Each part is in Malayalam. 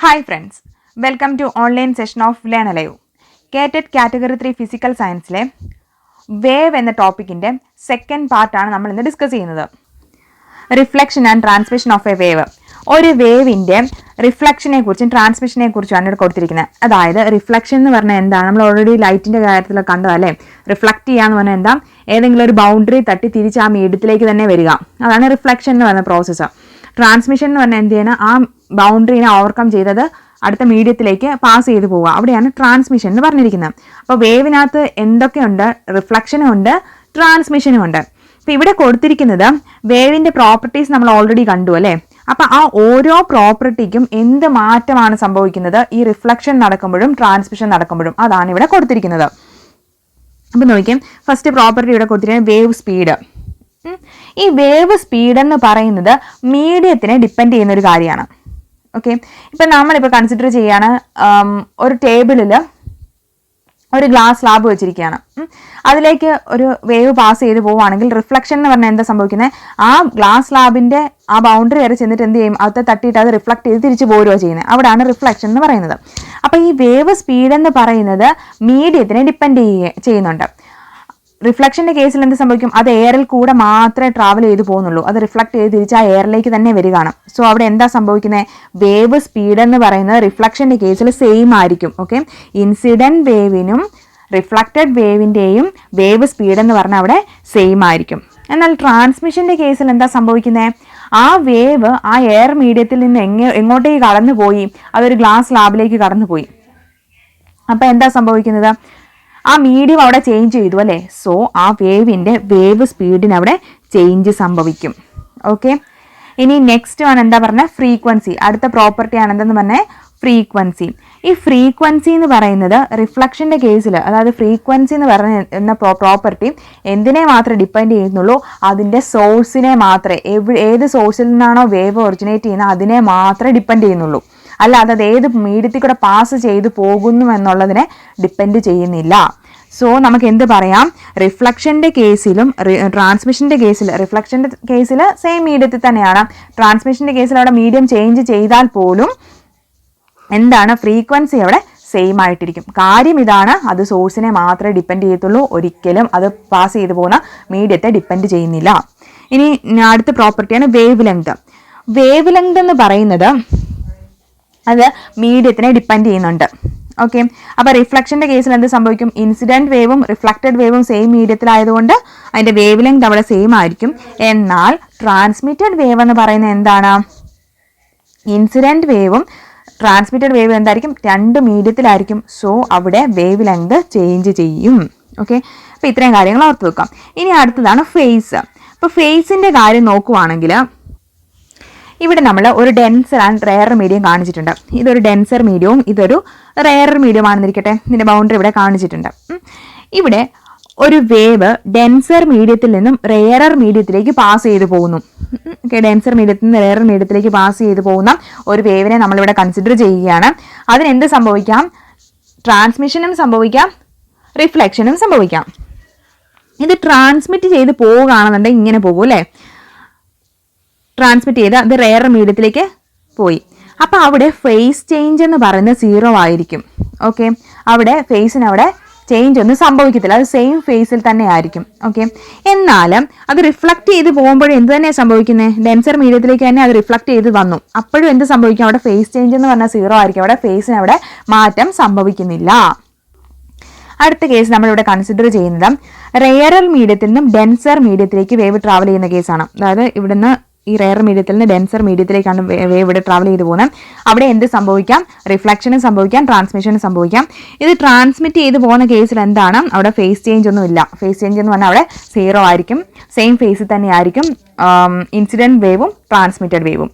Hi friends, welcome to online session of Learn Alive. KTET Category 3 Physical Science-ലെ wave എന്ന ടോപ്പിക്കിൻ്റെ സെക്കൻഡ് പാർട്ടാണ് നമ്മൾ ഇന്ന് ഡിസ്കസ് ചെയ്യുന്നത്. Reflection and transmission of A wave. ഒരു വേവിൻ്റെ റിഫ്ലക്ഷനെ കുറിച്ചും ട്രാൻസ്മിഷനെ കുറിച്ചുമാണ് ഇവിടെ കൊടുത്തിരിക്കുന്നത്. അതായത് റിഫ്ലക്ഷൻ എന്ന് പറഞ്ഞാൽ എന്താണ്? നമ്മൾ ഓൾറെഡി ലൈറ്റിൻ്റെ കാര്യത്തിൽ കണ്ടതല്ലേ? റിഫ്ലക്ട് ചെയ്യാന്ന് പറഞ്ഞാൽ എന്താ? ഏതെങ്കിലും ഒരു ബൗണ്ടറി തട്ടി തിരിച്ച് ആ മീഡിയത്തിലേക്ക് തന്നെ വരിക. അതാണ് റിഫ്ലക്ഷൻ എന്ന് പറയുന്ന പ്രോസസ്സ്. ട്രാൻസ്മിഷൻ എന്ന് പറഞ്ഞാൽ എന്ത് ചെയ്യണം? ആ ബൗണ്ടറിനെ ഓവർകം ചെയ്തത് അടുത്ത മീഡിയത്തിലേക്ക് പാസ് ചെയ്ത് പോവുക. അവിടെയാണ് ട്രാൻസ്മിഷൻ എന്ന് പറഞ്ഞിരിക്കുന്നത്. അപ്പോൾ വേവിനകത്ത് എന്തൊക്കെയുണ്ട്? റിഫ്ലക്ഷനും ഉണ്ട്, ട്രാൻസ്മിഷനും ഉണ്ട്. അപ്പോൾ ഇവിടെ കൊടുത്തിരിക്കുന്നത് വേവിൻ്റെ പ്രോപ്പർട്ടീസ് നമ്മൾ ഓൾറെഡി കണ്ടു അല്ലേ? അപ്പോൾ ആ ഓരോ പ്രോപ്പർട്ടിക്കും എന്ത് മാറ്റമാണ് സംഭവിക്കുന്നത് ഈ റിഫ്ലക്ഷൻ നടക്കുമ്പോഴും ട്രാൻസ്മിഷൻ നടക്കുമ്പോഴും? അതാണ് ഇവിടെ കൊടുത്തിരിക്കുന്നത്. അപ്പോൾ നോക്കിയാൽ ഫസ്റ്റ് പ്രോപ്പർട്ടി ഇവിടെ കൊടുത്തിരിക്കുന്നത് വേവ് സ്പീഡ്. ഈ വേവ് സ്പീഡ് എന്ന് പറയുന്നത് മീഡിയത്തിനെ ഡിപ്പെൻഡ് ചെയ്യുന്ന ഒരു കാര്യമാണ്. ഓക്കെ, ഇപ്പം നമ്മളിപ്പോൾ കൺസിഡർ ചെയ്യാണ് ഒരു ടേബിളിൽ ഒരു ഗ്ലാസ് സ്ലാബ് വെച്ചിരിക്കുകയാണ്. അതിലേക്ക് ഒരു വേവ് പാസ് ചെയ്ത് പോവുകയാണെങ്കിൽ റിഫ്ലക്ഷൻ എന്ന് പറഞ്ഞാൽ എന്താ സംഭവിക്കുന്നത്? ആ ഗ്ലാസ് സ്ലാബിൻ്റെ ആ ബൗണ്ടറി വരെ ചെന്നിട്ട് എന്ത് ചെയ്യും? അകത്തെ തട്ടിയിട്ട് അത് റിഫ്ലക്ട് ചെയ്ത് തിരിച്ച് പോരുക ചെയ്യുന്നത്. അവിടെയാണ് റിഫ്ലക്ഷൻ എന്ന് പറയുന്നത്. അപ്പോൾ ഈ വേവ് സ്പീഡ് എന്ന് പറയുന്നത് മീഡിയത്തിനെ ഡിപ്പെൻഡ് ചെയ്യുന്നുണ്ട്. റിഫ്ലക്ഷൻ്റെ കേസിൽ എന്ത് സംഭവിക്കും? അത് എയറിൽ കൂടെ മാത്രമേ ട്രാവൽ ചെയ്ത് പോകുന്നുള്ളൂ. അത് റിഫ്ലക്ട് ചെയ്ത് തിരിച്ച് ആ എയറിലേക്ക് തന്നെ വരികയാണ്. സോ അവിടെ എന്താ സംഭവിക്കുന്നത്? വേവ് സ്പീഡ് എന്ന് പറയുന്നത് റിഫ്ലക്ഷൻ്റെ കേസിൽ സെയിം ആയിരിക്കും. ഓക്കെ, ഇൻസിഡൻറ്റ് വേവിനും റിഫ്ലക്റ്റഡ് വേവിൻ്റെയും വേവ് സ്പീഡ് എന്ന് പറഞ്ഞാൽ അവിടെ സെയിം ആയിരിക്കും. എന്നാൽ ട്രാൻസ്മിഷൻ്റെ കേസിൽ എന്താ സംഭവിക്കുന്നത്? ആ വേവ് ആ എയർ മീഡിയത്തിൽ നിന്ന് എങ്ങോട്ടേക്ക് കടന്നു പോയി? അതൊരു ഗ്ലാസ് സ്ലാബിലേക്ക് കടന്നു പോയി. അപ്പോൾ എന്താ സംഭവിക്കുന്നത്? ആ മീഡിയം അവിടെ ചേഞ്ച് ചെയ്തു അല്ലേ? സോ ആ വേവിൻ്റെ വേവ് സ്പീഡിന് അവിടെ ചേഞ്ച് സംഭവിക്കും. ഓക്കെ, ഇനി നെക്സ്റ്റ് ആണ് എന്താ പറഞ്ഞാൽ ഫ്രീക്വൻസി. അടുത്ത പ്രോപ്പർട്ടിയാണ് എന്തെന്ന് പറഞ്ഞാൽ ഫ്രീക്വൻസി. ഈ ഫ്രീക്വൻസി എന്ന് പറയുന്നത് റിഫ്ലക്ഷൻ്റെ കേസിൽ, അതായത് ഫ്രീക്വൻസി എന്ന് പറയുന്ന പ്രോപ്പർട്ടി എന്തിനെ മാത്രമേ ഡിപ്പെൻഡ് ചെയ്യുന്നുള്ളൂ? അതിൻ്റെ സോഴ്സിനെ മാത്രമേ, ഏത് സോഴ്സിൽ നിന്നാണോ വേവ് ഒറിജിനേറ്റ് ചെയ്യുന്നത് അതിനെ മാത്രമേ ഡിപ്പെൻഡ് ചെയ്യുന്നുള്ളൂ. അല്ലാതെ അത് ഏത് മീഡിയത്തിൽ കൂടെ പാസ് ചെയ്ത് പോകുന്നു എന്നുള്ളതിനെ ഡിപ്പെൻഡ് ചെയ്യുന്നില്ല. സോ നമുക്ക് എന്ത് പറയാം? റിഫ്ലക്ഷൻ്റെ കേസിലും ട്രാൻസ്മിഷൻ്റെ കേസിൽ, റിഫ്ലക്ഷൻ്റെ കേസിൽ സെയിം മീഡിയത്തിൽ തന്നെയാണ്. ട്രാൻസ്മിഷൻ്റെ കേസിൽ അവിടെ മീഡിയം ചേഞ്ച് ചെയ്താൽ പോലും എന്താണ്? ഫ്രീക്വൻസി അവിടെ സെയിം ആയിട്ടിരിക്കും. കാര്യം ഇതാണ്, അത് സോഴ്സിനെ മാത്രമേ ഡിപ്പെൻഡ് ചെയ്യത്തുള്ളൂ. ഒരിക്കലും അത് പാസ് ചെയ്തു പോകുന്ന മീഡിയത്തെ ഡിപ്പെൻഡ് ചെയ്യുന്നില്ല. ഇനി അടുത്ത പ്രോപ്പർട്ടിയാണ് വേവ് ലെങ്ത്. വേവ് ലെങ്ത് എന്ന് പറയുന്നത് അത് മീഡിയത്തിനെ ഡിപ്പെൻഡ് ചെയ്യുന്നുണ്ട്. ഓക്കെ, അപ്പോൾ റിഫ്ലക്ഷൻ്റെ കേസിൽ എന്ത് സംഭവിക്കും? ഇൻസിഡൻറ്റ് വേവും റിഫ്ലക്റ്റഡ് വേവും സെയിം മീഡിയത്തിലായതുകൊണ്ട് അതിൻ്റെ വേവ് ലെങ്ത് അവിടെ സെയിം ആയിരിക്കും. എന്നാൽ ട്രാൻസ്മിറ്റഡ് വേവ് എന്ന് പറയുന്നത് എന്താണ്? ഇൻസിഡൻറ്റ് വേവും ട്രാൻസ്മിറ്റഡ് വേവ് എന്തായിരിക്കും? രണ്ട് മീഡിയത്തിലായിരിക്കും. സോ അവിടെ വേവ് ലെങ്ത് ചേഞ്ച് ചെയ്യും. ഓക്കെ, അപ്പോൾ ഇത്രയും കാര്യങ്ങൾ ഓർത്ത് വെക്കാം. ഇനി അടുത്തതാണ് ഫേസ്. അപ്പോൾ ഫേസിൻ്റെ കാര്യം നോക്കുവാണെങ്കിൽ ഇവിടെ നമ്മൾ ഒരു ഡെൻസർ ആൻഡ് റെയർ മീഡിയം കാണിച്ചിട്ടുണ്ട്. ഇതൊരു ഡെൻസർ മീഡിയവും ഇതൊരു റെയർ മീഡിയം ആണെന്നിരിക്കട്ടെ. ഇതിൻ്റെ ബൗണ്ടറി ഇവിടെ കാണിച്ചിട്ടുണ്ട്. ഇവിടെ ഒരു വേവ് ഡെൻസർ മീഡിയത്തിൽ നിന്നും റെയറർ മീഡിയത്തിലേക്ക് പാസ് ചെയ്ത് പോകുന്നു. ഓക്കെ, ഡെൻസർ മീഡിയത്തിൽ നിന്ന് റെയർ മീഡിയത്തിലേക്ക് പാസ് ചെയ്ത് പോകുന്ന ഒരു വേവിനെ നമ്മളിവിടെ കൺസിഡർ ചെയ്യുകയാണ്. അതിനെന്ത് സംഭവിക്കാം? ട്രാൻസ്മിഷനും സംഭവിക്കാം, റിഫ്ലക്ഷനും സംഭവിക്കാം. ഇത് ട്രാൻസ്മിറ്റ് ചെയ്ത് പോവുകയാണെന്നുണ്ടെങ്കിൽ ഇങ്ങനെ പോകും അല്ലേ? ട്രാൻസ്മിറ്റ് ചെയ്ത് അത് റെയർ മീഡിയത്തിലേക്ക് പോയി. അപ്പോൾ അവിടെ ഫേസ് ചേഞ്ച് എന്ന് പറയുന്നത് 0 ആയിരിക്കും. ഓക്കെ, അവിടെ ഫേസിന് അവിടെ ചേഞ്ച് ഒന്നും സംഭവിക്കത്തില്ല. അത് സെയിം ഫേസിൽ തന്നെ ആയിരിക്കും. ഓക്കെ, എന്നാലും അത് റിഫ്ലക്ട് ചെയ്ത് പോകുമ്പോഴും എന്ത് തന്നെയാണ് സംഭവിക്കുന്നത്? ഡെൻസർ മീഡിയത്തിലേക്ക് തന്നെ അത് റിഫ്ലക്ട് ചെയ്ത് വന്നു. അപ്പോഴും എന്ത് സംഭവിക്കും? അവിടെ ഫേസ് ചേഞ്ച് എന്ന് പറഞ്ഞാൽ 0 ആയിരിക്കും. അവിടെ ഫേസിന് അവിടെ മാറ്റം സംഭവിക്കുന്നില്ല. അടുത്ത കേസ് നമ്മളിവിടെ കൺസിഡർ ചെയ്യുന്നത് റെയറർ മീഡിയത്തിൽ നിന്നും ഡെൻസർ മീഡിയത്തിലേക്ക് വേവ് ട്രാവൽ ചെയ്യുന്ന കേസാണ്. അതായത് ഇവിടുന്ന് ഈ റെയർ മീഡിയത്തിൽ നിന്ന് ഡെൻസർ മീഡിയത്തിലേക്കാണ് വേവ് ഇവിടെ ട്രാവൽ ചെയ്ത് പോകുന്നത്. അവിടെ എന്ത് സംഭവിക്കാം? റിഫ്ലക്ഷനും സംഭവിക്കാം, ട്രാൻസ്മിഷനും സംഭവിക്കാം. ഇത് ട്രാൻസ്മിറ്റ് ചെയ്ത് പോകുന്ന കേസിൽ എന്താണ്? അവിടെ ഫേസ് ചേഞ്ച് ഒന്നും ഇല്ല. ഫേസ് ചേഞ്ച് എന്ന് പറഞ്ഞാൽ അവിടെ 0 ആയിരിക്കും. സെയിം ഫേസിൽ തന്നെ ആയിരിക്കും ഇൻസിഡൻറ്റ് വേവും ട്രാൻസ്മിറ്റഡ് വേവും.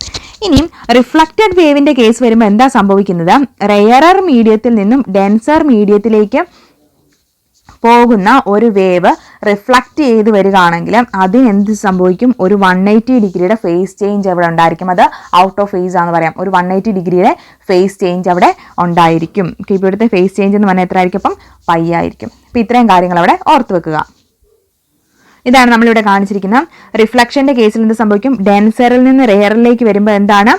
ഇനിയും റിഫ്ലക്റ്റഡ് വേവിൻ്റെ കേസ് വരുമ്പോൾ എന്താ സംഭവിക്കുന്നത്? റെയറർ മീഡിയത്തിൽ നിന്നും ഡെൻസർ മീഡിയത്തിലേക്ക് പോകുന്ന ഒരു വേവ് റിഫ്ലക്റ്റ് ചെയ്ത് വരികയാണെങ്കിൽ അതിനെന്ത് സംഭവിക്കും? ഒരു 180 ഡിഗ്രിയുടെ ഫേസ് ചേഞ്ച് അവിടെ ഉണ്ടായിരിക്കും. അത് ഔട്ട് ഓഫ് ഫേസ് ആണെന്ന് പറയാം. ഒരു 180 ഡിഗ്രിയുടെ ഫേസ് ചേഞ്ച് അവിടെ ഉണ്ടായിരിക്കും. ഇപ്പോൾ ഇവിടുത്തെ ഫേസ് ചേഞ്ച് എന്ന് പറഞ്ഞാൽ എത്ര ആയിരിക്കും? അപ്പം π ആയിരിക്കും. അപ്പോൾ ഇത്രയും കാര്യങ്ങൾ അവിടെ ഓർത്ത് വെക്കുക. ഇതാണ് നമ്മളിവിടെ കാണിച്ചിരിക്കുന്നത്. റിഫ്ലക്ഷൻ്റെ കേസിൽ എന്ത് സംഭവിക്കും? ഡെൻസറിൽ നിന്ന് റെയറിലേക്ക് വരുമ്പോൾ എന്താണ്?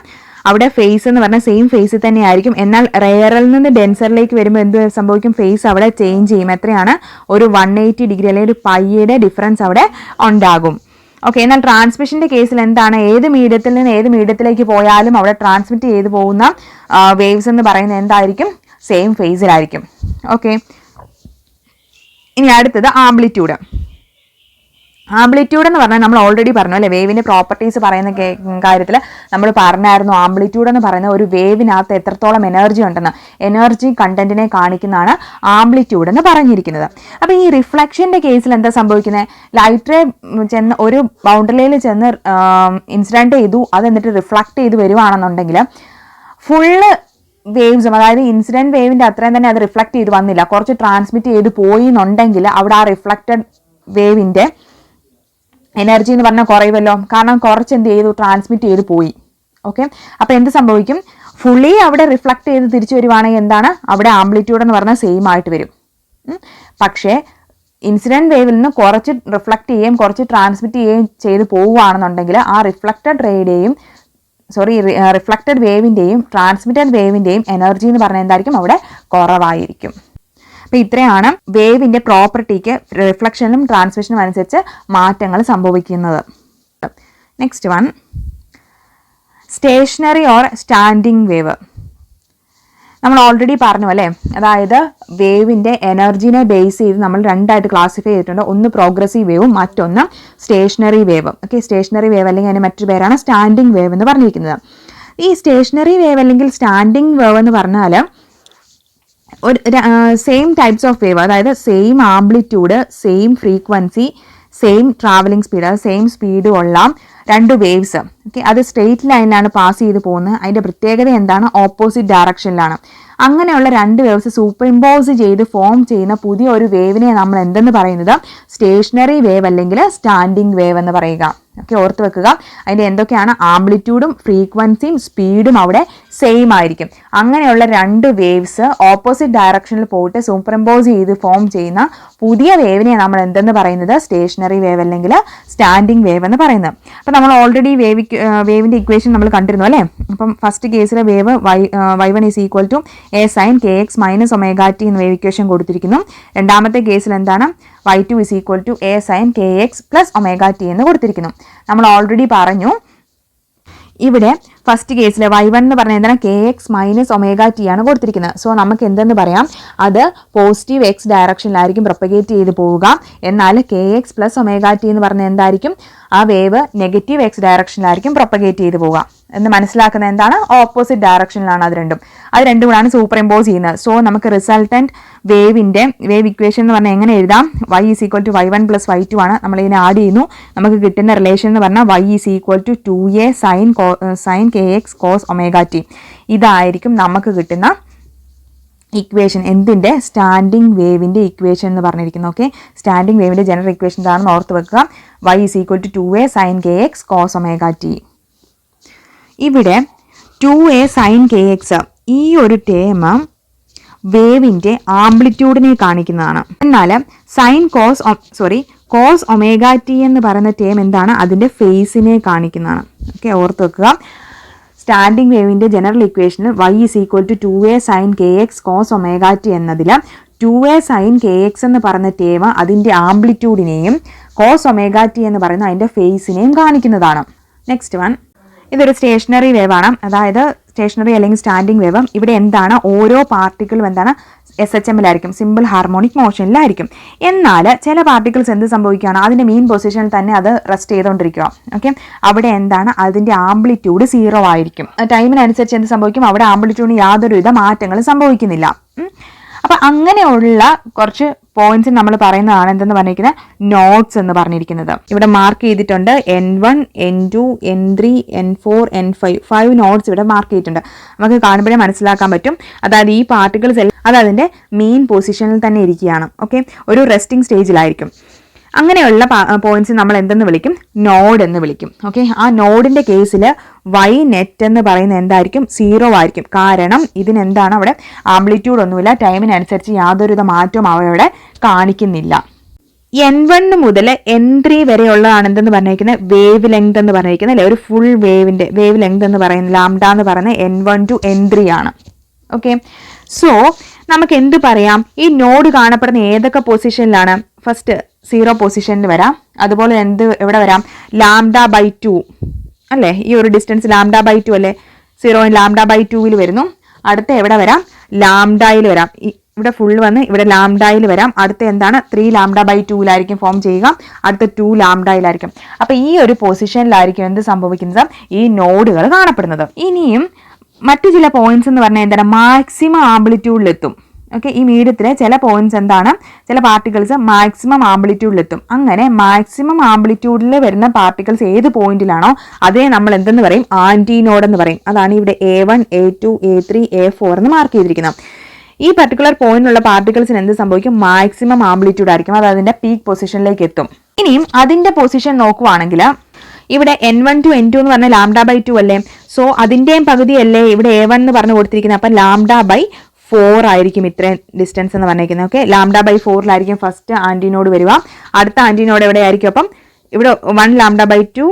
അവിടെ ഫേസ് എന്ന് പറഞ്ഞാൽ സെയിം ഫേസിൽ തന്നെ ആയിരിക്കും. എന്നാൽ റെയറിൽ നിന്ന് ഡെൻസറിലേക്ക് വരുമ്പോൾ എന്ത് സംഭവിക്കും? ഫേസ് അവിടെ ചേഞ്ച് ചെയ്യും. എത്രയാണ്? ഒരു 180 ഡിഗ്രി അല്ലെങ്കിൽ ഒരു പൈയുടെ ഡിഫറൻസ് അവിടെ ഉണ്ടാകും. ഓക്കെ. എന്നാൽ ട്രാൻസ്മിഷന്റെ കേസിൽ എന്താണ്? ഏത് മീഡിയത്തിൽ നിന്ന് ഏത് മീഡിയത്തിലേക്ക് പോയാലും അവിടെ ട്രാൻസ്മിറ്റ് ചെയ്തു പോകുന്ന വേവ്സ് എന്ന് പറയുന്നത് എന്തായിരിക്കും? സെയിം ഫേസിലായിരിക്കും. ഓക്കെ. ഇനി അടുത്തത് ആംപ്ലിറ്റ്യൂഡ്. ആംപ്ലിറ്റ്യൂഡ് എന്ന് പറഞ്ഞാൽ നമ്മൾ ഓൾറെഡി പറഞ്ഞു അല്ലേ, വേവിന്റെ പ്രോപ്പർട്ടീസ് പറയുന്ന കാര്യത്തിൽ നമ്മൾ പറഞ്ഞായിരുന്നു. ആംപ്ലിറ്റ്യൂഡ് എന്ന് പറയുന്ന ഒരു വേവിനകത്ത് എത്രത്തോളം എനർജി ഉണ്ടെന്ന്, എനർജി കണ്ടന്റിനെ കാണിക്കുന്നതാണ് ആംപ്ലിറ്റ്യൂഡ് എന്ന് പറഞ്ഞിരിക്കുന്നത്. അപ്പോൾ ഈ റിഫ്ലക്ഷന്റെ കേസിൽ എന്താ സംഭവിക്കുന്നത്? ലൈറ്റ് റേ ചെന്ന് ഒരു ബൗണ്ടറിയിൽ ചെന്ന് ഇൻസിഡന്റ് ചെയ്തു, അത് എന്നിട്ട് റിഫ്ലക്ട് ചെയ്ത് വരുവാണെന്നുണ്ടെങ്കിൽ ഫുള്ള് വേവ്സും, അതായത് ഇൻസിഡന്റ് വേവിന്റെ അത്രയും തന്നെ അത് റിഫ്ലക്ട് ചെയ്ത് വന്നില്ല, കുറച്ച് ട്രാൻസ്മിറ്റ് ചെയ്ത് പോയി എന്നുണ്ടെങ്കിൽ അവിടെ ആ റിഫ്ലക്റ്റഡ് വേവിന്റെ എനർജി എന്ന് പറഞ്ഞാൽ കുറയുമല്ലോ. കാരണം കുറച്ച് എന്ത് ചെയ്തു? ട്രാൻസ്മിറ്റ് ചെയ്ത് പോയി. ഓക്കെ. അപ്പോൾ എന്ത് സംഭവിക്കും? ഫുള്ളി അവിടെ റിഫ്ലക്ട് ചെയ്ത് തിരിച്ചു വരുവാണെങ്കിൽ എന്താണ്? അവിടെ ആംപ്ലിറ്റ്യൂഡ് എന്ന് പറഞ്ഞാൽ സെയിം ആയിട്ട് വരും. പക്ഷേ ഇൻസിഡന്റ് വേവിൽ നിന്ന് കുറച്ച് റിഫ്ലക്ട് ചെയ്യുകയും കുറച്ച് ട്രാൻസ്മിറ്റ് ചെയ്യുകയും ചെയ്ത് പോവുകയാണെന്നുണ്ടെങ്കിൽ ആ റിഫ്ലക്റ്റഡ് വേവിന്റെയും ട്രാൻസ്മിറ്റഡ് വേവിന്റെയും എനർജി എന്ന് പറഞ്ഞാൽ എന്തായിരിക്കും? അവിടെ കുറവായിരിക്കും. അപ്പോൾ ഇത്രയാണ് വേവിന്റെ പ്രോപ്പർട്ടിക്ക് റിഫ്ലക്ഷനും ട്രാൻസ്മിഷനും അനുസരിച്ച് മാറ്റങ്ങൾ സംഭവിക്കുന്നത്. Next one, stationary or standing wave. നമ്മൾ ഓൾറെഡി പറഞ്ഞു അല്ലേ, അതായത് വേവിന്റെ എനർജിനെ ബേസ് ചെയ്ത് നമ്മൾ രണ്ടായിട്ട് ക്ലാസിഫൈ ചെയ്തിട്ടുണ്ട്. ഒന്ന് പ്രോഗ്രസീവ് വേവും മറ്റൊന്ന് സ്റ്റേഷനറി വേവും. ഓക്കെ. സ്റ്റേഷനറി വേവ് അല്ലെങ്കിൽ അതിന് മറ്റൊരു പേരാണ് സ്റ്റാൻഡിങ് വേവ് എന്ന് പറഞ്ഞിരിക്കുന്നത്. ഈ സ്റ്റേഷനറി വേവ് അല്ലെങ്കിൽ സ്റ്റാൻഡിങ് വേവ് എന്ന് പറഞ്ഞാൽ ഒരു സെയിം ടൈപ്സ് ഓഫ് വേവ്, അതായത് same amplitude, same frequency, same travelling speed, അത് സെയിം സ്പീഡ് ഉള്ള രണ്ട് വേവ്സ്. ഓക്കെ. അത് സ്ട്രെയിറ്റ് ലൈനിലാണ് പാസ് ചെയ്ത് പോകുന്നത്. അതിൻ്റെ പ്രത്യേകത എന്താണ്? ഓപ്പോസിറ്റ് ഡയറക്ഷനിലാണ്. അങ്ങനെയുള്ള രണ്ട് വേവ്സ് സൂപ്പർ ഇമ്പോസ് ചെയ്ത് ഫോം ചെയ്യുന്ന പുതിയ ഒരു വേവിനെ നമ്മൾ എന്തെന്ന് പറയുന്നത്? സ്റ്റേഷനറി വേവ് അല്ലെങ്കിൽ സ്റ്റാൻഡിങ് വേവ് എന്ന് പറയുക. ഓക്കെ. ഓർത്ത് വെക്കുക. അതിൻ്റെ എന്തൊക്കെയാണ്? ആംപ്ലിറ്റ്യൂഡും ഫ്രീക്വൻസിയും സ്പീഡും അവിടെ സെയിം ആയിരിക്കും. അങ്ങനെയുള്ള രണ്ട് വേവ്സ് ഓപ്പോസിറ്റ് ഡയറക്ഷനിൽ പോയിട്ട് സൂപ്പർ ഇമ്പോസ് ചെയ്ത് ഫോം ചെയ്യുന്ന പുതിയ വേവിനെ നമ്മൾ എന്തെന്ന് പറയുന്നത്? സ്റ്റേഷനറി വേവ് അല്ലെങ്കിൽ സ്റ്റാൻഡിങ് വേവ് എന്ന് പറയുന്നത്. അപ്പം നമ്മൾ ഓൾറെഡി വേവിൻ്റെ ഇക്വേഷൻ നമ്മൾ കണ്ടിരുന്നു അല്ലേ. അപ്പം ഫസ്റ്റ് കേസിലെ wave y1 is equal to a sin kx minus omega T എന്ന് വേവ് ഇക്വേഷൻ കൊടുത്തിരിക്കുന്നു. രണ്ടാമത്തെ കേസിൽ എന്താണ്? y2 is equal to a sin kx plus omega T എന്ന് കൊടുത്തിരിക്കുന്നു. നമ്മൾ ഓൾറെഡി പറഞ്ഞു ഇവിടെ ഫസ്റ്റ് കേസിൽ y1 എന്ന് പറഞ്ഞാൽ എന്താണ്? kx മൈനസ് ഒമേഗ ടി ആണ് കൊടുത്തിരിക്കുന്നത്. സോ നമുക്ക് എന്തെന്ന് പറയാം? അത് പോസിറ്റീവ് എക്സ് ഡയറക്ഷനിലായിരിക്കും പ്രൊപ്പഗേറ്റ് ചെയ്ത് പോവുക. എന്നാൽ kx പ്ലസ് ഒമേഗ ടി എന്ന് പറഞ്ഞാൽ എന്തായിരിക്കും? ആ വേവ് നെഗറ്റീവ് എക്സ് ഡയറക്ഷനിലായിരിക്കും പ്രൊപ്പഗേറ്റ് ചെയ്ത് പോവുക എന്ന് മനസ്സിലാക്കുന്നത് എന്താണ്? ഓപ്പോസിറ്റ് ഡയറക്ഷനിലാണ് അത് രണ്ടും കൂടാണ് സൂപ്പർ ഇമ്പോസ് ചെയ്യുന്നത്. സോ നമുക്ക് റിസൾട്ടന്റ് വേവ് ഇക്വേഷൻ എന്ന് പറഞ്ഞാൽ എങ്ങനെ എഴുതാം? y is equal to y1 plus y2 ആണ്. നമ്മളിതിനെ ആഡ് ചെയ്യുന്നു. നമുക്ക് കിട്ടുന്ന റിലേഷൻ എന്ന് പറഞ്ഞാൽ y is equal to 2a sin kx cos omega T. ഇതായിരിക്കും നമുക്ക് കിട്ടുന്ന ഇക്വേഷൻ. എന്തിൻ്റെ? സ്റ്റാൻഡിങ് വേവിൻ്റെ ഇക്വേഷൻ എന്ന് പറഞ്ഞിരിക്കുന്നു. ഓക്കെ. സ്റ്റാൻഡിങ് വേവിൻ്റെ ജനറൽ ഇക്വേഷൻ എന്താണെന്ന് ഓർത്ത് വെക്കുക. y is equal to 2a sin kx cos omega T. ഇവിടെ 2a sin kx ഈ ഒരു ടേം വേവിൻ്റെ ആംപ്ലിറ്റ്യൂഡിനെ കാണിക്കുന്നതാണ്. എന്നാൽ കോസ് ഒമേഗ ടി എന്ന് പറയുന്ന ടേം എന്താണ്? അതിൻ്റെ ഫേസിനെ കാണിക്കുന്നതാണ്. ഓക്കെ. ഓർത്ത് വെക്കുക. സ്റ്റാൻഡിങ് വേവിൻ്റെ ജനറൽ ഇക്വേഷനിൽ y is equal to 2a sin kx cos omega T എന്നതിൽ 2a sin kx എന്ന് പറയുന്ന ടേം അതിൻ്റെ ആംപ്ലിറ്റ്യൂഡിനെയും കോസ് ഒമേഗ ടി എന്ന് പറയുന്ന അതിൻ്റെ ഫേസിനെയും കാണിക്കുന്നതാണ്. നെക്സ്റ്റ് വൺ, ഇതൊരു സ്റ്റേഷനറി വേവാണ്, അതായത് സ്റ്റേഷനറി അല്ലെങ്കിൽ സ്റ്റാൻഡിങ് വേവ്. ഇവിടെ എന്താണ്? ഓരോ പാർട്ടിക്കിളും എന്താണ്? SHM-ലായിരിക്കും, സിമ്പിൾ ഹാർമോണിക് മോഷനിലായിരിക്കും. എന്നാൽ ചില പാർട്ടിക്കിൾസ് എന്ത് സംഭവിക്കുകയാണ്? അതിൻ്റെ മീൻ പൊസിഷനിൽ തന്നെ അത് റെസ്റ്റ് ചെയ്തുകൊണ്ടിരിക്കുക. ഓക്കെ. അവിടെ എന്താണ്? അതിൻ്റെ ആംപ്ലിറ്റ്യൂഡ് 0 ആയിരിക്കും. ടൈമിനനുസരിച്ച് എന്ത് സംഭവിക്കും? അവിടെ ആംപ്ലിറ്റ്യൂഡിന് യാതൊരുവിധ മാറ്റങ്ങളും സംഭവിക്കുന്നില്ല. അപ്പം അങ്ങനെയുള്ള കുറച്ച് പോയിന്റ്സ് നമ്മൾ പറയുന്നതാണ് എന്തെന്ന് പറഞ്ഞിരിക്കുന്നത്? നോട്ട്സ് എന്ന് പറഞ്ഞിരിക്കുന്നത്. ഇവിടെ മാർക്ക് ചെയ്തിട്ടുണ്ട് N1, N2, N3, N4, N5 5 notes ഇവിടെ മാർക്ക് ചെയ്തിട്ടുണ്ട്. നമുക്ക് കാണുമ്പോഴേ മനസ്സിലാക്കാൻ പറ്റും. അതായത് ഈ പാർട്ടിക്കിൾസ് അത് അതിൻ്റെ മെയിൻ പൊസിഷനിൽ തന്നെ ഇരിക്കുകയാണ്. ഓക്കെ. ഒരു റെസ്റ്റിംഗ് സ്റ്റേജിലായിരിക്കും. അങ്ങനെയുള്ള പോയിന്റ്സ് നമ്മൾ എന്തെന്ന് വിളിക്കും? നോഡ് എന്ന് വിളിക്കും. ഓക്കെ. ആ നോഡിൻ്റെ കേസിൽ y നെറ്റ് എന്ന് പറയുന്നത് എന്തായിരിക്കും? 0 ആയിരിക്കും. കാരണം ഇതിനെന്താണ്? അവിടെ ആംപ്ലിറ്റ്യൂഡ് ഒന്നുമില്ല. ടൈമിനനുസരിച്ച് യാതൊരുവിധ മാറ്റവും അവിടെ കാണിക്കുന്നില്ല. N1 മുതൽ N3 വരെയുള്ളതാണ് എന്തെന്ന് പറഞ്ഞിരിക്കുന്നത് വേവ് ലെങ്ത് എന്ന് പറഞ്ഞിരിക്കുന്നത് അല്ലെ. ഒരു ഫുൾ വേവിന്റെ വേവ് ലെങ്ത് എന്ന് പറയുന്നത് ലാംഡ എന്ന് പറയുന്നത് N1 to N3 ആണ്. ഓക്കെ, സോ നമുക്ക് എന്ത് പറയാം, ഈ നോഡ് കാണപ്പെടുന്ന ഏതൊക്കെ പൊസിഷനിലാണ്? ഫസ്റ്റ് 0 പൊസിഷനിൽ വരാം. അതുപോലെ എവിടെ വരാം? λ/2 അല്ലേ, ഈ ഒരു ഡിസ്റ്റൻസ് λ/2 അല്ലേ, 0 λ/2 വരുന്നു. അടുത്ത എവിടെ വരാം? ലാംഡയിൽ വരാം. ഇവിടെ ഫുൾ വന്ന് ഇവിടെ ലാംഡയിൽ വരാം. അടുത്ത എന്താണ്? 3 λ/2 ഫോം ചെയ്യുക. അടുത്ത 2 ലാംഡയിലായിരിക്കും. അപ്പൊ ഈ ഒരു പൊസിഷനിലായിരിക്കും എന്ത് സംഭവിക്കുന്നത്? ഈ നോഡുകൾ കാണപ്പെടുന്നത്. ഇനിയും മറ്റു ചില പോയിന്റ്സ് എന്ന് പറഞ്ഞാൽ എന്താണ്? മാക്സിമം ആംപ്ലിറ്റ്യൂഡിലെത്തും. ഓക്കെ, ഈ മീഡിയത്തിലെ ചില പോയിന്റ്സ് എന്താണ്? ചില പാർട്ടിക്കിൾസ് മാക്സിമം ആംപ്ലിറ്റ്യൂഡിലെത്തും. അങ്ങനെ മാക്സിമം ആംപ്ലിറ്റ്യൂഡിൽ വരുന്ന പാർട്ടിക്കിൾസ് ഏത് പോയിന്റിലാണോ അതേ നമ്മൾ എന്തെന്ന് പറയും? ആന്റിനോഡ് എന്ന് പറയും. അതാണ് ഇവിടെ A1, A2, A3, A4 എന്ന് മാർക്ക് ചെയ്തിരിക്കുന്നത്. ഈ പർട്ടിക്കുലർ പോയിന്റിലുള്ള പാർട്ടിക്കിൾസിന് എന്ത് സംഭവിക്കും? മാക്സിമം ആംപ്ലിറ്റ്യൂഡ് ആയിരിക്കും. അത് അതിന്റെ പീക്ക് പൊസിഷനിലേക്ക് എത്തും. ഇനിയും അതിന്റെ പൊസിഷൻ നോക്കുവാണെങ്കിൽ ഇവിടെ N1 to N2 എന്ന് പറഞ്ഞാൽ λ/2 അല്ലേ. സോ അതിന്റെയും പകുതിയല്ലേ ഇവിടെ A1 എന്ന് പറഞ്ഞു കൊടുത്തിരിക്കുന്നത്. അപ്പം λ/4 ആയിരിക്കും ഇത്രയും ഡിസ്റ്റൻസ് എന്ന് പറഞ്ഞിരിക്കുന്നത്. ഓക്കെ, λ/4 ഫസ്റ്റ് ആന്റിനോഡ് വരിക. അടുത്ത ആന്റിനോഡ് എവിടെയായിരിക്കും? അപ്പം ഇവിടെ 1 λ/2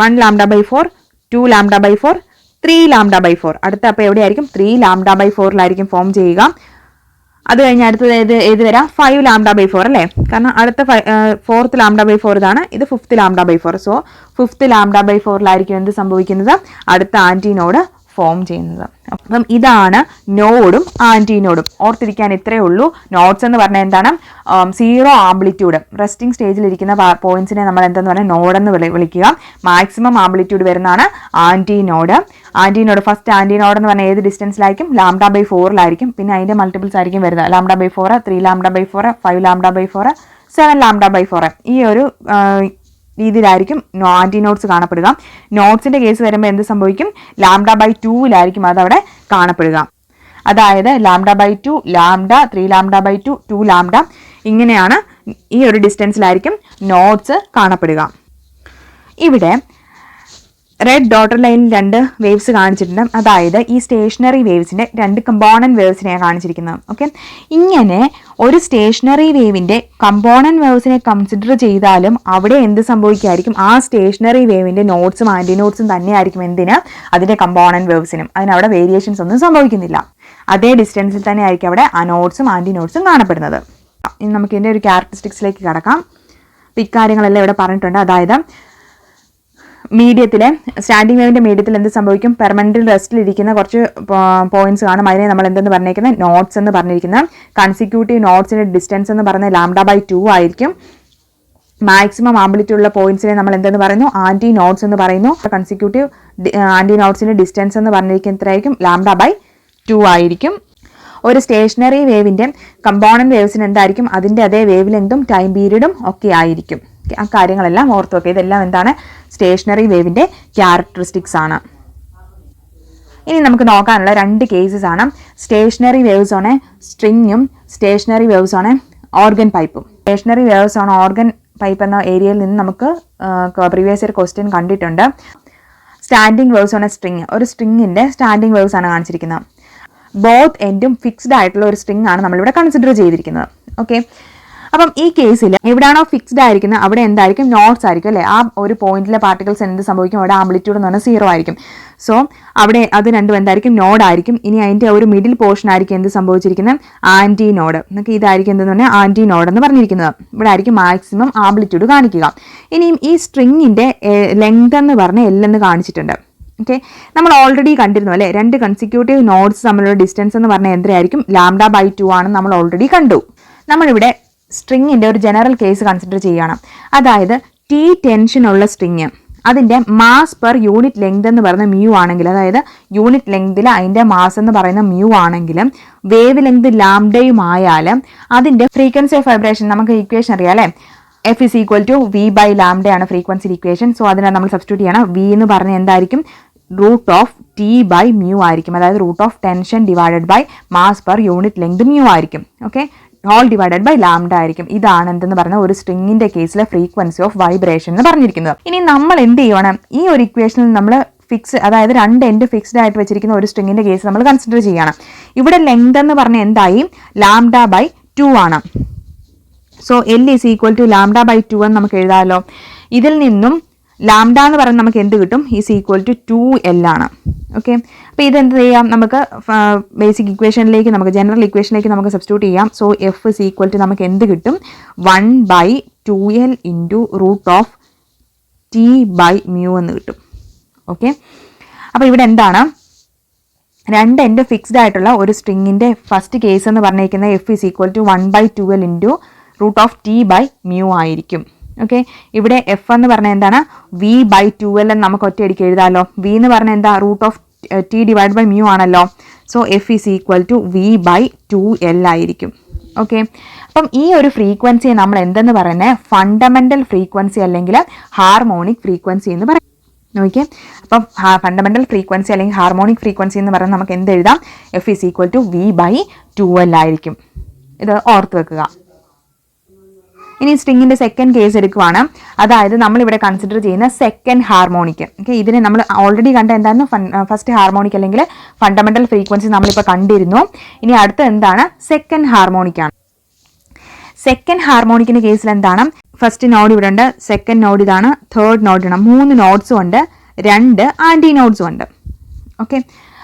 1 λ/4 2 λ/4 3 λ/4. അടുത്ത അപ്പോൾ എവിടെയായിരിക്കും? 3 λ/4 ഫോം ചെയ്യുക. അത് കഴിഞ്ഞ് അടുത്തത് ഏത് വരാം? 5 λ/4 അല്ലേ, കാരണം അടുത്ത 4th λ/4 ഇതാണ്, ഇത് 5th λ/4. സോ 5th λ/4 എന്ത് സംഭവിക്കുന്നത്? അടുത്ത ആന്റിനോഡ് ഫോം ചെയ്യുന്നത്. അപ്പം ഇതാണ് നോഡും ആന്റിനോഡും. ഓർത്തിരിക്കാൻ ഇത്രയേ ഉള്ളൂ. നോഡ്സ് എന്ന് പറഞ്ഞാൽ എന്താണ്? 0 ആംപ്ലിറ്റ്യൂഡ് റെസ്റ്റിംഗ് സ്റ്റേജിലിരിക്കുന്ന പോയിന്റ്സിനെ നമ്മൾ എന്തെന്ന് പറഞ്ഞാൽ നോഡെന്ന് വിളിക്കുക. മാക്സിമം ആംപ്ലിറ്റ്യൂഡ് വരുന്നതാണ് ആന്റിനോഡ്. ഫസ്റ്റ് ആന്റിനോഡ് എന്ന് പറഞ്ഞാൽ ഏത് ഡിസ്റ്റൻസിലായിരിക്കും? λ/4. പിന്നെ അതിന്റെ മൾട്ടിപ്പിൾസ് ആയിരിക്കും വരുന്നത്. λ/4 3 λ/4 5 λ/4 7 λ/4. ഈ ഒരു രീതിയിലായിരിക്കും ആന്റിനോഡ്സ് കാണപ്പെടുക. നോഡ്സിന്റെ കേസ് വരുമ്പോൾ എന്ത് സംഭവിക്കും? λ/2 അതവിടെ കാണപ്പെടുക. അതായത് λ/2 3 λ/2 2 λ ഇങ്ങനെയാണ് ഈ ഒരു ഡിസ്റ്റൻസിലായിരിക്കും നോഡ്സ് കാണപ്പെടുക. ഇവിടെ റെഡ് ഡോട്ടർ ലൈനിൽ 2 വേവ്സ് കാണിച്ചിട്ടുണ്ട്. അതായത് ഈ സ്റ്റേഷനറി വേവ്സിന്റെ 2 കമ്പോണന്റ് വേവ്സിനെയാണ് കാണിച്ചിരിക്കുന്നത്. ഓക്കെ, ഇങ്ങനെ ഒരു സ്റ്റേഷനറി വേവിന്റെ കമ്പോണന്റ് വേവ്സിനെ കൺസിഡർ ചെയ്താലും അവിടെ എന്ത് സംഭവിക്കായിരിക്കും? ആ സ്റ്റേഷനറി വേവിന്റെ നോഡ്സും ആന്റിനോഡ്സും തന്നെയായിരിക്കും എന്തിന്? അതിന്റെ കമ്പോണന്റ് വേവ്സിനും. അതിനവിടെ വേരിയേഷൻസ് ഒന്നും സംഭവിക്കുന്നില്ല. അതേ ഡിസ്റ്റൻസിൽ തന്നെ ആയിരിക്കും അവിടെ ആ നോഡ്സും ആന്റിനോഡ്സും കാണപ്പെടുന്നത്. ഇനി നമുക്ക് ഇതിന്റെ ഒരു ക്യാരക്ടറിസ്റ്റിക്സിലേക്ക് കടക്കാം. ഇക്കാര്യങ്ങളെല്ലാം ഇവിടെ പറഞ്ഞിട്ടുണ്ട്. അതായത് മീഡിയത്തിലെ സ്റ്റാൻഡിംഗ് വേവിന്റെ മീഡിയത്തിൽ എന്ത് സംഭവിക്കും? പെർമനന്റ് റെസ്റ്റിലിരിക്കുന്ന കുറച്ച് പോയിന്റ്സ് കാണും. അതിനെ നമ്മൾ എന്തെന്ന് പറഞ്ഞിരിക്കുന്നത്? നോഡ്സ് എന്ന് പറഞ്ഞിരിക്കുന്നത്. കൺസിക്യൂട്ടീവ് നോഡ്സിന്റെ ഡിസ്റ്റൻസ് എന്ന് പറയുന്നത് λ/2 ആയിരിക്കും. മാക്സിമം ആംപ്ലിറ്റ്യൂഡുള്ള പോയിന്റ്സിനെ നമ്മൾ എന്തെന്ന് പറയുന്നു? ആന്റി നോഡ്സ് എന്ന് പറയുന്നു. കൺസിക്യൂട്ടീവ് ആന്റി നോഡ്സിന്റെ ഡിസ്റ്റൻസ് എന്ന് പറഞ്ഞിരിക്കുന്നത് എത്രയായിരിക്കും? λ/2 ആയിരിക്കും. ഒരു സ്റ്റേഷനറി വേവിന്റെ കമ്പോണന്റ് വേവ്സിന് എന്തായിരിക്കും? അതിന്റെ അതേ വേവ് ലെങ്തും ടൈം പീരീഡും ഒക്കെ ആയിരിക്കും. ആ കാര്യങ്ങളെല്ലാം ഓർത്ത് വെക്കുക. ഇതെല്ലാം എന്താണ്? സ്റ്റേഷനറി വേവിന്റെ ക്യാരക്ടറിസ്റ്റിക്സ് ആണ്. ഇനി നമുക്ക് നോക്കാനുള്ള 2 കേസസ് ആണ്. സ്റ്റേഷനറി വേവ്സ് ആണ് സ്ട്രിങ്ങും സ്റ്റേഷനറി വേവ്സ് ആണ് ഓർഗൻ പൈപ്പും. സ്റ്റേഷനറി വേവ്സ് ആണ് ഓർഗൻ പൈപ്പ് എന്ന ഏരിയയിൽ നിന്ന് നമുക്ക് പ്രീവിയസ് ഇയർ ക്വസ്റ്റ്യൻ കണ്ടിട്ടുണ്ട്. സ്റ്റാൻഡിംഗ് വേവ്സ് ആണ് സ്ട്രിങ്. ഒരു സ്ട്രിങ്ങിന്റെ സ്റ്റാൻഡിംഗ് വേവ്സ് ആണ് കാണിച്ചിരിക്കുന്നത്. ബോത്ത് എൻഡും ഫിക്സ്ഡ് ആയിട്ടുള്ള ഒരു സ്ട്രിങ് ആണ് നമ്മളിവിടെ കൺസിഡർ ചെയ്തിരിക്കുന്നത്. ഓക്കെ, അപ്പം ഈ കേസിൽ എവിടെയാണോ ഫിക്സ്ഡ് ആയിരിക്കുന്നത് അവിടെ എന്തായിരിക്കും? നോഡ്സ് ആയിരിക്കും അല്ലേ. ആ ഒരു പോയിന്റിലെ പാർട്ടിക്കിൾസ് എന്ത് സംഭവിക്കും? അവിടെ ആംപ്ലിറ്റ്യൂഡ് എന്ന് പറഞ്ഞാൽ 0 ആയിരിക്കും. സോ അവിടെ അത് രണ്ടും എന്തായിരിക്കും? നോഡ് ആയിരിക്കും. ഇനി അതിന്റെ ഒരു മിഡിൽ പോർഷൻ ആയിരിക്കും എന്ത് സംഭവിച്ചിരിക്കുന്നത്? Antinode. നമുക്ക് ഇതായിരിക്കും എന്തെന്ന് പറഞ്ഞാൽ ആന്റി നോഡ് എന്ന് പറഞ്ഞിരിക്കുന്നത്. ഇവിടെ ആയിരിക്കും മാക്സിമം ആംപ്ലിറ്റ്യൂഡ് കാണിക്കുക. ഇനിയും ഈ സ്ട്രിങ്ങിന്റെ ലെങ്ത് എന്ന് പറഞ്ഞാൽ L എന്ന് കാണിച്ചിട്ടുണ്ട്. ഓക്കെ, നമ്മൾ ഓൾറെഡി കണ്ടിരുന്നു അല്ലേ? 2 കൺസിക്യൂട്ടീവ് നോഡ്സ് തമ്മിലുള്ള ഡിസ്റ്റൻസ് എന്ന് പറഞ്ഞാൽ എത്രയായിരിക്കും? λ/2 ആണെന്ന് നമ്മൾ ഓൾറെഡി കണ്ടു. നമ്മളിവിടെ സ്ട്രിങ്ങിന്റെ ഒരു ജനറൽ കേസ് കൺസിഡർ ചെയ്യുകയാണ്. അതായത് T ടെൻഷനുള്ള സ്ട്രിങ് അതിന്റെ മാസ് പെർ യൂണിറ്റ് ലെങ്ത് എന്ന് പറയുന്ന μ ആണെങ്കിൽ, അതായത് യൂണിറ്റ് ലെങ്തിൽ അതിന്റെ മാസ് എന്ന് പറയുന്ന μ ആണെങ്കിലും വേവ് ലെങ്ത് ലാംഡയുമായാലും അതിന്റെ ഫ്രീക്വൻസി ഓഫ് വൈബ്രേഷൻ നമുക്ക് ഇക്വേഷൻ അറിയാം അല്ലേ? F is equal to V/λ ആണ് ഫ്രീക്വൻസി ഇക്വേഷൻ. സോ അതിനെ നമ്മൾ സബ്സ്റ്റിറ്റ്യൂട്ട് ചെയ്യണം. V എന്ന് പറഞ്ഞാൽ എന്തായിരിക്കും? √T/μ ആയിരിക്കും. അതായത് √10 divided by mass per unit length μ ആയിരിക്കും. Okay, whole divided by lambda ആയിരിക്കും. ഇതാണ് എന്തെന്ന് പറഞ്ഞാൽ ഒരു സ്ട്രിങ്ങിന്റെ കേസിലെ ഫ്രീക്വൻസി ഓഫ് വൈബ്രേഷൻ എന്ന് പറഞ്ഞിരിക്കുന്നത്. ഇനി നമ്മൾ എന്ത് ചെയ്യണം? ഈ ഒരു ഇക്വേഷനിൽ നമ്മൾ ഫിക്സ്, അതായത് 2 എൻഡ് ഫിക്സ്ഡ് ആയിട്ട് വെച്ചിരിക്കുന്ന ഒരു സ്ട്രിങ്ങിന്റെ കേസ് നമ്മൾ കൺസിഡർ ചെയ്യണം. ഇവിടെ ലെങ്ത് എന്ന് പറഞ്ഞാൽ എന്തായി? λ/2 ആണ്. So L is equal to lambda by 2 എന്ന് നമുക്ക് എഴുതാമല്ലോ. ഇതിൽ നിന്നും ലാംഡ എന്ന് പറയുന്നത് നമുക്ക് എന്ത് കിട്ടും? ഈസ് ഈക്വൽ ടു 2L ആണ്. ഓക്കെ, അപ്പോൾ ഇതെന്ത് ചെയ്യാം? നമുക്ക് ബേസിക് ഇക്വേഷനിലേക്ക്, നമുക്ക് ജനറൽ ഇക്വേഷനിലേക്ക് നമുക്ക് സബ്സ്റ്റിറ്റ്യൂട്ട് ചെയ്യാം. So F is equal to നമുക്ക് എന്ത് കിട്ടും? 1/2L into root of T by mu എന്ന് കിട്ടും. ഓക്കെ, അപ്പോൾ ഇവിടെ എന്താണ്? രണ്ട് എൻഡ് ഫിക്സ്ഡ് ആയിട്ടുള്ള ഒരു സ്ട്രിങ്ങിൻ്റെ ഫസ്റ്റ് കേസ് എന്ന് പറഞ്ഞിരിക്കുന്നത് F is equal to 1/2L into root of T by mu ആയിരിക്കും. ഓക്കെ, ഇവിടെ എഫ് എന്ന് പറഞ്ഞാൽ എന്താണ്? V/2L എന്ന് നമുക്ക് ഒറ്റയടിക്ക് എഴുതാമല്ലോ. വി എന്ന് പറഞ്ഞാൽ എന്താ? Root of T divide by mu ആണല്ലോ. So F is equal to V/2L ആയിരിക്കും. ഓക്കെ, അപ്പം ഈ ഒരു ഫ്രീക്വൻസിയെ നമ്മൾ എന്തെന്ന് പറയുന്നത്? ഫണ്ടമെൻ്റൽ ഫ്രീക്വൻസി അല്ലെങ്കിൽ ഹാർമോണിക് ഫ്രീക്വൻസി എന്ന് പറയും. ഓക്കെ, അപ്പം ഫണ്ടമെൻ്റൽ ഫ്രീക്വൻസി അല്ലെങ്കിൽ ഹാർമോണിക് ഫ്രീക്വൻസി എന്ന് പറയുന്നത് നമുക്ക് എന്ത് എഴുതാം? F is equal to V/2L ആയിരിക്കും. ഇത് ഓർത്ത് വെക്കുക. ഇനി സ്ട്രിങ്ങിൻ്റെ സെക്കൻഡ് കേസ് എടുക്കുവാണ്. അതായത് നമ്മളിവിടെ കൺസിഡർ ചെയ്യുന്ന സെക്കൻഡ് ഹാർമോണിക്. ഓക്കെ, ഇതിനെ നമ്മൾ ഓൾറെഡി കണ്ട എന്തായിരുന്നു? ഫസ്റ്റ് ഹാർമോണിക് അല്ലെങ്കിൽ ഫണ്ടമെൻ്റൽ ഫ്രീക്വൻസി നമ്മളിപ്പോൾ കണ്ടിരുന്നു. ഇനി അടുത്ത എന്താണ്? സെക്കൻഡ് ഹാർമോണിക് ആണ്. സെക്കൻഡ് ഹാർമോണിക്കിൻ്റെ കേസിൽ എന്താണ്? ഫസ്റ്റ് നോഡ് ഇവിടെ ഉണ്ട്, സെക്കൻഡ് നോഡ് ഇതാണ്, തേർഡ് നോഡ് ആണ്. 3 നോഡ്സും ഉണ്ട്, 2 ആൻറ്റി നോഡ്സും ഉണ്ട്. ഓക്കെ,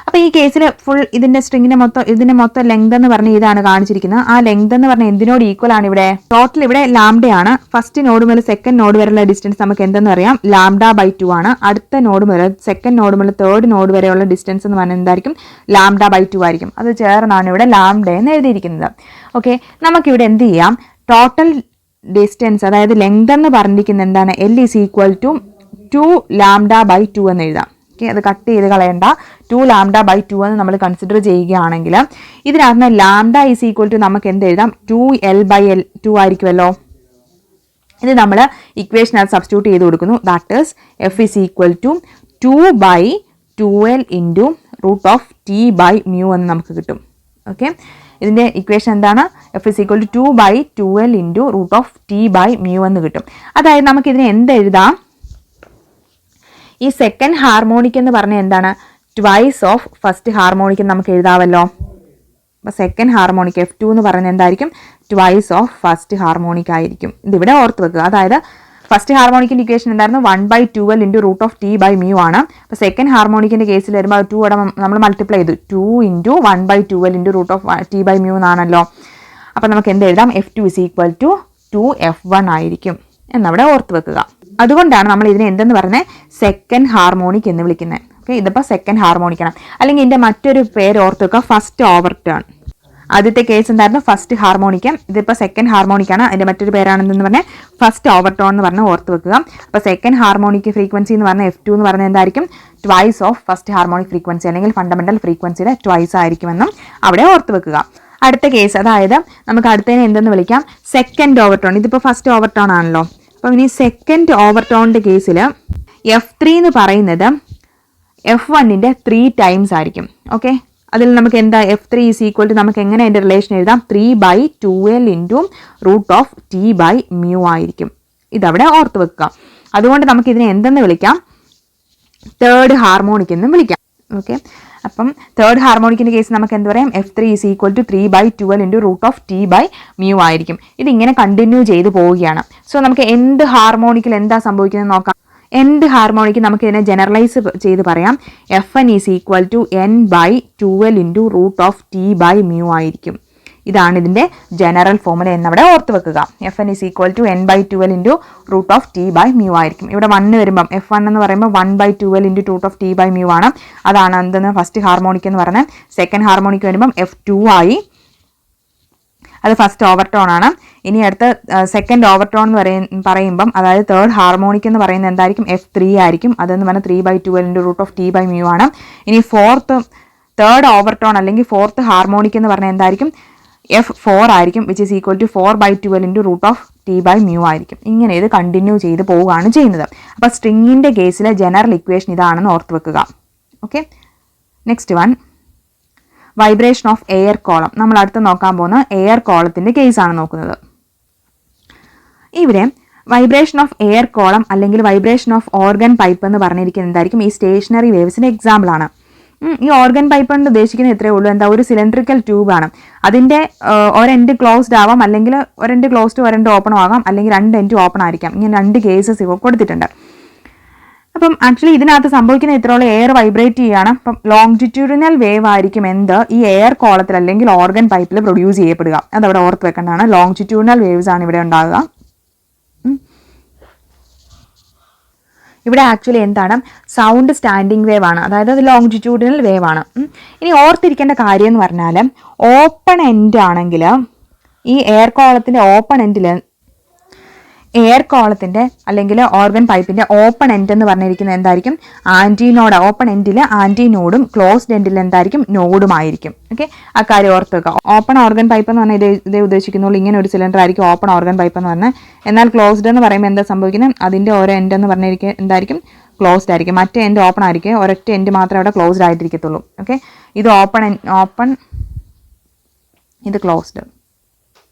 അപ്പോൾ ഈ കേസിൽ ഫുൾ ഇതിൻ്റെ സ്ട്രിങ്ങിൻ്റെ മൊത്തം ലെങ്ത് എന്ന് പറഞ്ഞാൽ ഇതാണ് കാണിച്ചിരിക്കുന്നത്. ആ ലെങ്ത് എന്ന് പറഞ്ഞാൽ എന്തിനോട് ഈക്വൽ ആണ്? ഇവിടെ ടോട്ടൽ ഇവിടെ ലാംഡയാണ്. ഫസ്റ്റ് നോഡ് മുതൽ സെക്കൻഡ് നോഡ് വരെയുള്ള ഡിസ്റ്റൻസ് നമുക്ക് എന്തെന്ന് അറിയാം? λ/2 ആണ്. അടുത്ത നോഡ് മുതൽ സെക്കൻഡ് നോഡ് മുതൽ തേർഡ് നോഡ് വരെയുള്ള ഡിസ്റ്റൻസ് എന്ന് പറഞ്ഞാൽ എന്തായിരിക്കും? λ/2 ആയിരിക്കും. അത് ചേർന്നാണ് ഇവിടെ ലാംഡ എന്ന് എഴുതിയിരിക്കുന്നത്. ഓക്കെ, നമുക്കിവിടെ എന്ത് ചെയ്യാം? ടോട്ടൽ ഡിസ്റ്റൻസ് അതായത് ലെങ്ത് എന്ന് പറഞ്ഞിരിക്കുന്നത് എന്താണ്? L ഈസ് ഈക്വൽ ടു 2λ/2 എന്ന് എഴുതാം. ഓക്കെ, അത് കട്ട് ചെയ്ത് കളയണ്ട. 2λ/2 എന്ന് നമ്മൾ കൺസിഡർ ചെയ്യുകയാണെങ്കിൽ ഇതിനകത്ത് ലാംഡ ഈസ് ഈക്വൽ ടു നമുക്ക് എന്ത് എഴുതാം? 2L/2 ആയിരിക്കുമല്ലോ. ഇത് നമ്മൾ ഇക്വേഷനകത്ത് സബ്സ്റ്റിറ്റ്യൂട്ട് ചെയ്ത് കൊടുക്കുന്നു. That is F is equal to 2/2L into root of T by mu എന്ന് നമുക്ക് കിട്ടും. ഓക്കെ, ഇതിൻ്റെ ഇക്വേഷൻ എന്താണ്? F is equal to 2/2L into root of T by mu എന്ന് കിട്ടും. അതായത് നമുക്കിതിനെ എന്ത് എഴുതാം? ഈ സെക്കൻഡ് ഹാർമോണിക് എന്ന് പറഞ്ഞാൽ എന്താണ്? ട്വൈസ് ഓഫ് ഫസ്റ്റ് ഹാർമോണിക് എന്ന് നമുക്ക് എഴുതാമല്ലോ. അപ്പോൾ സെക്കൻഡ് ഹാർമോണിക് F2 എന്ന് പറയുന്നത് എന്തായിരിക്കും? ട്വൈസ് ഓഫ് ഫസ്റ്റ് ഹാർമോണിക് ആയിരിക്കും. ഇതിവിടെ ഓർത്ത് വെക്കുക. അതായത് ഫസ്റ്റ് ഹാർമോണിക്കിൻ്റെ ഇക്വേഷൻ എന്തായിരുന്നു? 1/2L into root of T by mu ആണ്. അപ്പോൾ സെക്കൻഡ് ഹാർമോണിക്കിൻ്റെ കേസിൽ വരുമ്പോൾ 2 ഇവിടെ നമ്മൾ മൾട്ടിപ്ലൈ ചെയ്തു. 2 into 1/2L into root of T by mu എന്നാണല്ലോ. അപ്പോൾ നമുക്ക് എന്ത് എഴുതാം? F2 is equal to 2F1 ആയിരിക്കും എന്നവിടെ ഓർത്ത് വെക്കുക. അതുകൊണ്ടാണ് നമ്മൾ ഇതിനെ എന്തെന്ന് പറയുന്നത്? സെക്കൻഡ് ഹാർമോണിക് എന്ന് വിളിക്കുന്നത്. ഓക്കെ, ഇതിപ്പോൾ സെക്കൻഡ് ഹാർമോണിക് ആണ്. അല്ലെങ്കിൽ ഇതിൻ്റെ മറ്റൊരു പേര് ഓർത്ത് വെക്കുക, ഫസ്റ്റ് ഓവർ ടേൺ. ആദ്യത്തെ കേസ് എന്തായിരുന്നു? First harmonic. ഇതിപ്പോൾ സെക്കൻഡ് ഹാർമോണിക് ആണ്. അതിൻ്റെ മറ്റൊരു പേരാണെന്ന് പറഞ്ഞാൽ ഫസ്റ്റ് ഓവർ ടോൺ എന്ന് പറഞ്ഞാൽ ഓർത്ത് വെക്കുക. അപ്പോൾ സെക്കൻഡ് ഹാർമോണിക് ഫ്രീക്വൻസി എന്ന് പറഞ്ഞാൽ F2 എന്ന് പറഞ്ഞാൽ എന്തായിരിക്കും? Twice of first harmonic frequency അല്ലെങ്കിൽ ഫണ്ടമെൻ്റൽ ഫ്രീക്വൻസിയുടെ ട്വൈസ് ആയിരിക്കുമെന്നും അവിടെ ഓർത്ത് വെക്കുക. അടുത്ത കേസ്, അതായത് നമുക്ക് അടുത്തതിനെ എന്തെന്ന് വിളിക്കാം? Second over tone. ഇതിപ്പോൾ ഫസ്റ്റ് ഓവർ ടോൺ ആണല്ലോ. അപ്പോൾ ഇനി സെക്കൻഡ് ഓവർ ടോണിൻ്റെ കേസിൽ F3 എന്ന് പറയുന്നത് F1ൻ്റെ 3 ടൈംസ് ആയിരിക്കും. ഓക്കെ, അതിൽ നമുക്ക് എന്താ? F3 ഈസ് ഈക്വൽ ടു നമുക്ക് എങ്ങനെ അതിൻ്റെ റിലേഷൻ എഴുതാം? 3/2L into root of T by mu ആയിരിക്കും. ഇതവിടെ ഓർത്ത് വെക്കുക. അതുകൊണ്ട് നമുക്ക് ഇതിനെ എന്തെന്ന് വിളിക്കാം? തേർഡ് ഹാർമോണിക് എന്നും വിളിക്കാം. ഓക്കെ, അപ്പം തേർഡ് ഹാർമോണിക്കിൻ്റെ കേസ് നമുക്ക് എന്ത് പറയാം? F3 is equal to 3/2L into root of T by mu ആയിരിക്കും. ഇതിങ്ങനെ കണ്ടിന്യൂ ചെയ്ത് പോവുകയാണ്. സോ നമുക്ക് എന്ത് ഹാർമോണിക്കിൽ എന്താ സംഭവിക്കുന്നത് നോക്കാം. എന്ത് ഹാർമോണിക്ക് നമുക്ക് ഇതിനെ ജനറലൈസ് ചെയ്ത് പറയാം. Fn is equal to n/2L into root of T by mu ആയിരിക്കും. ഇതാണ് ഇതിൻ്റെ ജനറൽ ഫോമുല എന്നവിടെ ഓർത്ത് വെക്കുക. Fn is equal to n/2L into root of T by mu ആയിരിക്കും. ഇവിടെ 1 വരുമ്പം F1 എന്ന് പറയുമ്പോൾ 1/2L into root of T by mu ആണ്. അതാണ് എന്തെന്ന് ഫസ്റ്റ് ഹാർമോണിക് എന്ന് പറഞ്ഞാൽ. സെക്കൻഡ് ഹാർമോണിക് വരുമ്പം F2 ആയി. അത് ഫസ്റ്റ് ഓവർ ടോൺ ആണ്. ഇനി അടുത്ത സെക്കൻഡ് ഓവർ ടോൺ എന്ന് പറയുമ്പം അതായത് തേർഡ് ഹാർമോണിക് എന്ന് പറയുന്നത് എന്തായിരിക്കും? F3 ആയിരിക്കും. അതെന്ന് പറഞ്ഞാൽ 3/2L into root of T by mu ആണ്. ഇനി തേർഡ് ഓവർ ടോൺ അല്ലെങ്കിൽ ഫോർത്ത് ഹാർമോണിക് എന്ന് പറഞ്ഞാൽ എന്തായിരിക്കും? F4 ആയിരിക്കും, which is equal to 4/2L into root of T by mu ആയിരിക്കും. ഇങ്ങനെ ഇത് കണ്ടിന്യൂ ചെയ്ത് പോവുകയാണ് ചെയ്യുന്നത്. അപ്പോൾ സ്ട്രിങ്ങിൻ്റെ കേസിലെ ജനറൽ ഇക്വേഷൻ ഇതാണെന്ന് ഓർത്ത് വെക്കുക. Okay, next one, vibration of air column. നമ്മൾ അടുത്ത് നോക്കാൻ പോകുന്ന എയർ കോളത്തിൻ്റെ കേസാണ് നോക്കുന്നത്. ഇവിടെ വൈബ്രേഷൻ ഓഫ് എയർ കോളം അല്ലെങ്കിൽ വൈബ്രേഷൻ ഓഫ് ഓർഗൻ പൈപ്പ് എന്ന് പറഞ്ഞിരിക്കുന്നത് എന്തായിരിക്കും? ഈ സ്റ്റേഷനറി വേവ്സിൻ്റെ എക്സാമ്പിളാണ്. ഈ ഓർഗൻ പൈപ്പ് കൊണ്ട് ഉദ്ദേശിക്കുന്നത് ഇത്രയേ ഉള്ളൂ, എന്താ, ഒരു സിലിണ്ടറിക്കൽ ട്യൂബാണ്. അതിൻ്റെ ഒരെൻഡ് ക്ലോസ്ഡ് ആവാം, അല്ലെങ്കിൽ ഒരെൻഡ് ക്ലോസ്ഡ് ഒരെൻഡ് ഓപ്പൺ ആകാം, അല്ലെങ്കിൽ രണ്ട് എൻഡ് ഓപ്പൺ ആയിരിക്കാം. ഇങ്ങനെ 2 കേസസ് ഇവ കൊടുത്തിട്ടുണ്ട്. അപ്പം ആക്ച്വലി ഇതിനകത്ത് സംഭവിക്കുന്ന ഇത്രയുള്ള എയർ വൈബ്രേറ്റ് ചെയ്യുകയാണ്. അപ്പം ലോങ്ജിറ്റ്യൂഡിനൽ വേവ് ആയിരിക്കും ഈ എയർ കോളത്തിൽ അല്ലെങ്കിൽ ഓർഗൻ പൈപ്പിൽ പ്രൊഡ്യൂസ് ചെയ്യപ്പെടുക. അതവിടെ ഓർത്ത് വെക്കേണ്ടതാണ്. ലോങ്ജിറ്റ്യൂഡിനൽ വേവ്സ് ആണ് ഇവിടെ ഉണ്ടാകുക. ഇവിടെ ആക്ച്വലി എന്താണ്, സൗണ്ട് സ്റ്റാൻഡിങ് വേവ് ആണ്, അതായത് അത് ലോങ്ജിറ്റ്യൂഡിനൽ വേവ് ആണ്. ഇനി ഓർത്തിരിക്കേണ്ട കാര്യം എന്ന് പറഞ്ഞാൽ, ഓപ്പൺ എൻഡ് ആണെങ്കിൽ ഈ എയർ കോളത്തിൻ്റെ അല്ലെങ്കിൽ ഓർഗൻ പൈപ്പിൻ്റെ ഓപ്പൺ എൻഡ് എന്ന് പറഞ്ഞിരിക്കുന്നത് എന്തായിരിക്കും, ആൻറ്റിനോഡ്. ഓപ്പൺ എൻഡിൽ ആൻറ്റിനോഡും ക്ലോസ്ഡ് എൻഡിൽ എന്തായിരിക്കും, നോഡുമായിരിക്കും. ഓക്കെ, ആ കാര്യം ഓർത്ത് വെക്കുക. ഓപ്പൺ ഓർഗൻ പൈപ്പ് എന്ന് പറഞ്ഞാൽ ഇതേ ഉദ്ദേശിക്കുന്നുള്ളൂ, ഇങ്ങനെ ഒരു സിലിണ്ടർ ആയിരിക്കും ഓപ്പൺ ഓർഗൻ പൈപ്പ് എന്ന് പറഞ്ഞാൽ. എന്നാൽ ക്ലോസ്ഡ് എന്ന് പറയുമ്പോൾ എന്താ സംഭവിക്കുന്നത്, അതിൻ്റെ ഓരോ എൻഡ് എന്ന് പറഞ്ഞിരിക്കുക എന്തായിരിക്കും, ക്ലോസ്ഡ് ആയിരിക്കും. മറ്റേ എൻഡ് ഓപ്പൺ ആയിരിക്കും, ഒരൊറ്റ എൻഡ് മാത്രമേ അവിടെ ക്ലോസ്ഡ് ആയിട്ടിരിക്കത്തുള്ളൂ. ഓക്കെ, ഇത് ഓപ്പൺ, ഇത് ക്ലോസ്ഡ്.